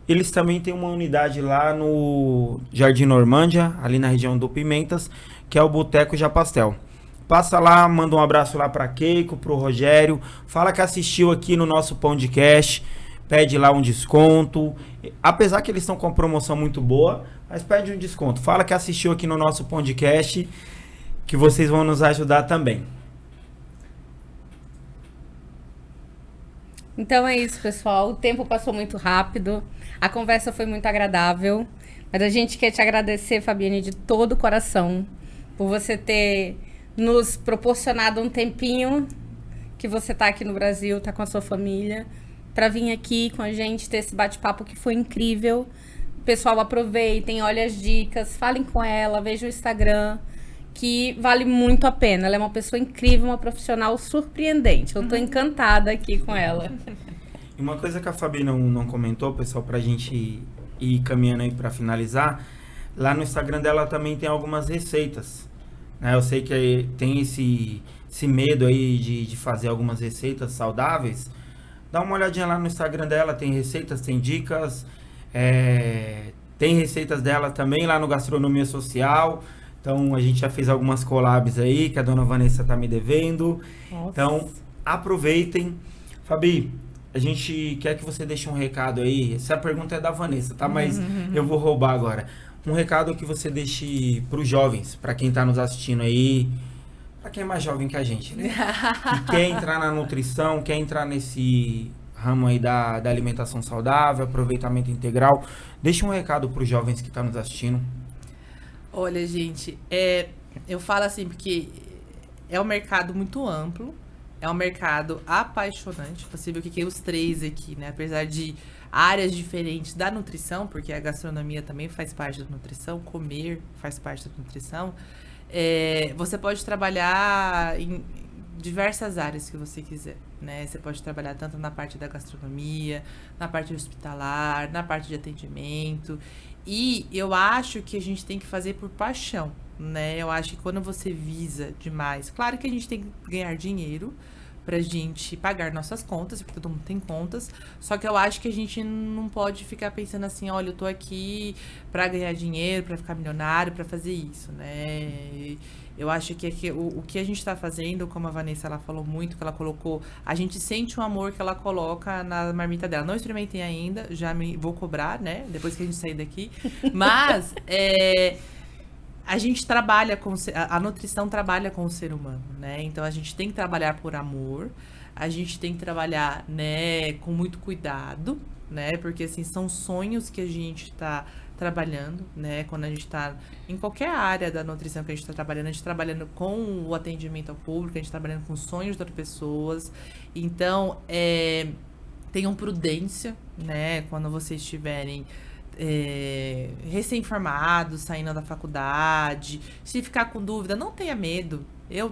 Eles também têm uma unidade lá no Jardim Normândia, ali na região do Pimentas, que é o Boteco Japastel. Passa lá, manda um abraço lá para Keiko, pro Rogério, fala que assistiu aqui no nosso podcast, pede lá um desconto. Apesar que eles estão com uma promoção muito boa, mas pede um desconto. Fala que assistiu aqui no nosso podcast, que vocês vão nos ajudar também. Então é isso, pessoal. O tempo passou muito rápido. A conversa foi muito agradável. Mas a gente quer te agradecer, Fabiane, de todo o coração, por você ter nos proporcionado um tempinho que você tá aqui no Brasil, tá com a sua família, para vir aqui com a gente, ter esse bate-papo que foi incrível. Pessoal, aproveitem, olhem as dicas, falem com ela, vejam o Instagram, que vale muito a pena. Ela é uma pessoa incrível, uma profissional surpreendente. Eu tô encantada aqui com ela. E uma coisa que a Fabi não comentou, pessoal, pra gente ir caminhando aí pra finalizar, lá no Instagram dela também tem algumas receitas, né? Eu sei que tem esse medo aí de fazer algumas receitas saudáveis, dá uma olhadinha lá no Instagram dela, tem receitas, tem dicas, tem receitas dela também lá no Gastronomia Social. Então, a gente já fez algumas collabs aí, que a dona Vanessa tá me devendo. Nossa. Então, aproveitem. Fabi, a gente quer que você deixe um recado aí. Essa pergunta é da Vanessa, tá? Mas eu vou roubar agora. Um recado que você deixe pros jovens, para quem tá nos assistindo aí, para quem é mais jovem que a gente, né? Que quer entrar na nutrição, quer entrar nesse ramo aí da alimentação saudável, aproveitamento integral. Deixa um recado pros jovens que tá nos assistindo. Olha, gente, eu falo assim porque é um mercado muito amplo, é um mercado apaixonante. Você viu que os três aqui, né? Apesar de áreas diferentes da nutrição, porque a gastronomia também faz parte da nutrição, comer faz parte da nutrição. Você pode trabalhar em diversas áreas que você quiser, né? Você pode trabalhar tanto na parte da gastronomia, na parte hospitalar, na parte de atendimento. E eu acho que a gente tem que fazer por paixão, né? Eu acho que quando você visa demais... Claro que a gente tem que ganhar dinheiro pra gente pagar nossas contas, porque todo mundo tem contas. Só que eu acho que a gente não pode ficar pensando assim, olha, eu tô aqui pra ganhar dinheiro, pra ficar milionário, pra fazer isso, né? Eu acho que o que a gente tá fazendo, como a Vanessa, ela falou muito, que ela colocou... A gente sente o amor que ela coloca na marmita dela. Não experimentei ainda, vou cobrar, né? Depois que a gente sair daqui. Mas, a gente trabalha a nutrição trabalha com o ser humano, né? Então, a gente tem que trabalhar por amor. A gente tem que trabalhar, né, com muito cuidado, né? Porque, assim, são sonhos que a gente tá trabalhando, né? Quando a gente tá em qualquer área da nutrição que a gente tá trabalhando, a gente tá trabalhando com o atendimento ao público, a gente tá trabalhando com os sonhos das pessoas. Então, tenham prudência, né? Quando vocês estiverem recém-formados, saindo da faculdade. Se ficar com dúvida, não tenha medo.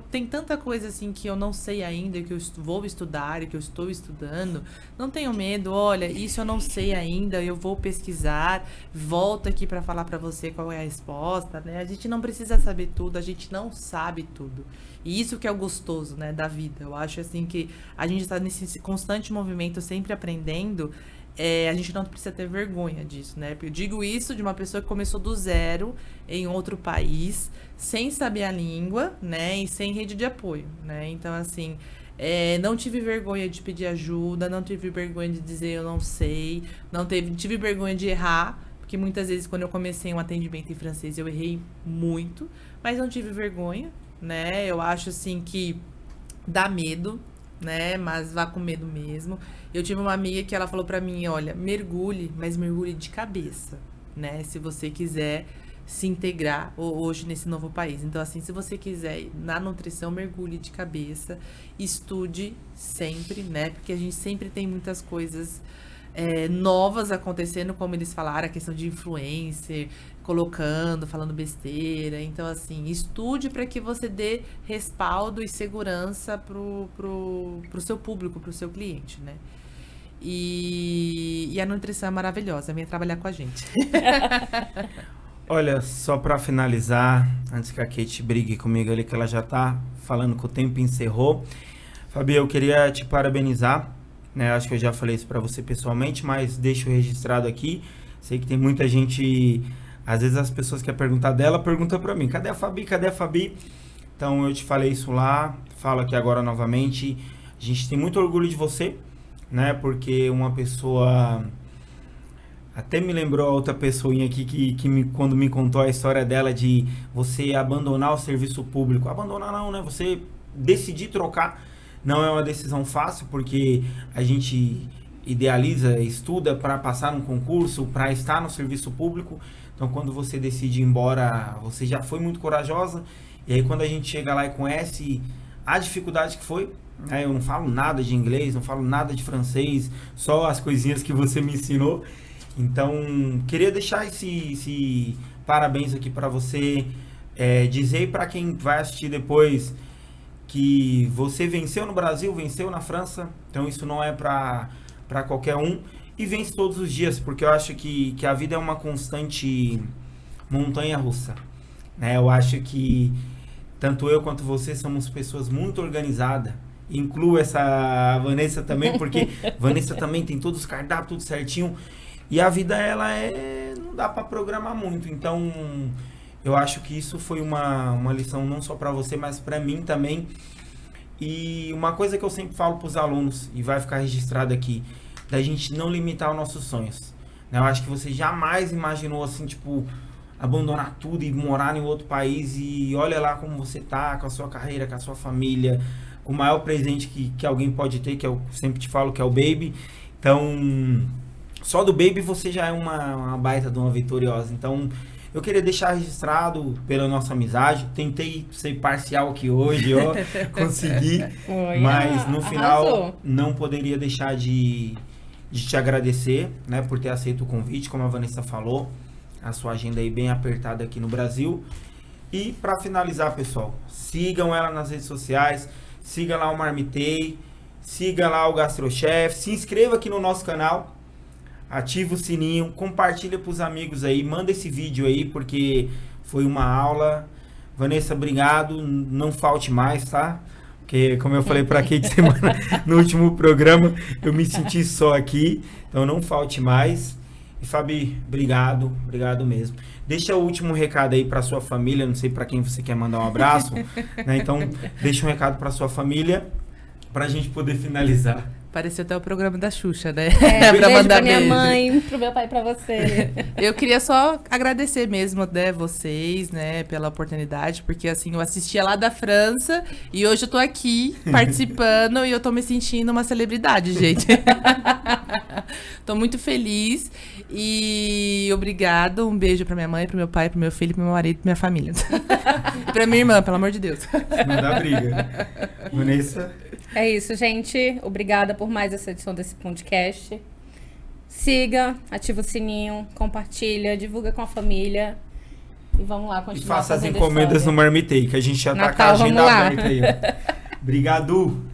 Tem tanta coisa assim que eu não sei ainda, que eu vou estudar e que eu estou estudando. Não tenho medo, olha, isso eu não sei ainda, eu vou pesquisar, volto aqui para falar para você qual é a resposta, né? A gente não precisa saber tudo, a gente não sabe tudo. E isso que é o gostoso, né, da vida. Eu acho assim que a gente está nesse constante movimento, sempre aprendendo. A gente não precisa ter vergonha disso, né? Eu digo isso de uma pessoa que começou do zero em outro país, sem saber a língua, né? E sem rede de apoio, né? Então, assim, não tive vergonha de pedir ajuda, não tive vergonha de dizer eu não sei, tive vergonha de errar, porque muitas vezes quando eu comecei um atendimento em francês eu errei muito, mas não tive vergonha, né? Eu acho, assim, que dá medo, né? Mas vá com medo mesmo. Eu tive uma amiga que ela falou pra mim, olha, mergulhe, mas mergulhe de cabeça, né? Se você quiser se integrar hoje nesse novo país. Então, assim, se você quiser ir na nutrição, mergulhe de cabeça, estude sempre, né? Porque a gente sempre tem muitas coisas novas acontecendo, como eles falaram, a questão de influencer, falando besteira. Então, assim, estude para que você dê respaldo e segurança pro seu público, pro seu cliente, né? E a nutrição é maravilhosa, vem trabalhar com a gente. Olha, só para finalizar, antes que a Kate brigue comigo ali, que ela já tá falando que o tempo encerrou. Fabi, eu queria te parabenizar, né? Acho que eu já falei isso para você pessoalmente, mas deixo registrado aqui. Sei que tem muita gente... Às vezes as pessoas querem perguntar dela, perguntam para mim, cadê a Fabi, cadê a Fabi? Então eu te falei isso lá, falo aqui agora novamente. A gente tem muito orgulho de você, né? Porque uma pessoa... Até me lembrou a outra pessoinha aqui quando me contou a história dela de você abandonar o serviço público. Abandonar não, né? Você decidir trocar não é uma decisão fácil, porque a gente idealiza, estuda para passar num concurso, para estar no serviço público. Então, quando você decide ir embora, você já foi muito corajosa. E aí, quando a gente chega lá e conhece a dificuldade que foi, né? Eu não falo nada de inglês, não falo nada de francês, só as coisinhas que você me ensinou. Então, queria deixar esse parabéns aqui para você, dizer para quem vai assistir depois que você venceu no Brasil, venceu na França, então isso não é para qualquer um, e vence todos os dias, porque eu acho que a vida é uma constante montanha-russa, né? Eu acho que tanto eu quanto você somos pessoas muito organizadas, incluo essa Vanessa também, porque Vanessa também tem todos os cardápios, tudo certinho. E a vida, ela não dá para programar muito. Então, eu acho que isso foi uma lição não só para você, mas para mim também. E uma coisa que eu sempre falo para os alunos, e vai ficar registrado aqui, da gente não limitar os nossos sonhos. Eu acho que você jamais imaginou, assim, tipo, abandonar tudo e morar em outro país, e olha lá como você tá, com a sua carreira, com a sua família, com o maior presente que alguém pode ter, que eu sempre te falo, que é o baby. Então, só do baby você já é uma baita de uma vitoriosa. Então, eu queria deixar registrado pela nossa amizade. Tentei ser parcial aqui hoje, ó, consegui, mas no final arrasou. não poderia deixar de te agradecer, né, por ter aceito o convite, como a Vanessa falou, a sua agenda aí bem apertada aqui no Brasil. E para finalizar, pessoal, sigam ela nas redes sociais, siga lá o Marmitei, siga lá o GastroChef, se inscreva aqui no nosso canal, ativa o sininho, compartilha para os amigos aí, manda esse vídeo aí, porque foi uma aula. Vanessa, obrigado, não falte mais, tá? Porque, como eu falei para Kate semana no último programa, eu me senti só aqui, então não falte mais. E Fabi, obrigado mesmo. Deixa o último recado aí para sua família, não sei para quem você quer mandar um abraço, né? Então, deixa um recado para sua família, para a gente poder finalizar. Pareceu até o programa da Xuxa, né? Beijo pra minha mãe, pro meu pai e pra você. Eu queria só agradecer mesmo, né, vocês, né, pela oportunidade, porque assim, eu assistia lá da França e hoje eu tô aqui participando e eu tô me sentindo uma celebridade, gente. Tô muito feliz e obrigado, um beijo pra minha mãe, pro meu pai, pro meu filho, pro meu marido, pra minha família. E pra minha irmã, pelo amor de Deus. Não dá briga. Vanessa? É isso, gente. Obrigada por mais essa edição desse podcast. Siga, ativa o sininho, compartilha, divulga com a família. E vamos lá, continuar E faça as fazendo encomendas história. no Marmitei, que a gente já tá com a Natal, agenda vamos lá. aberta aí. Ó. Obrigado.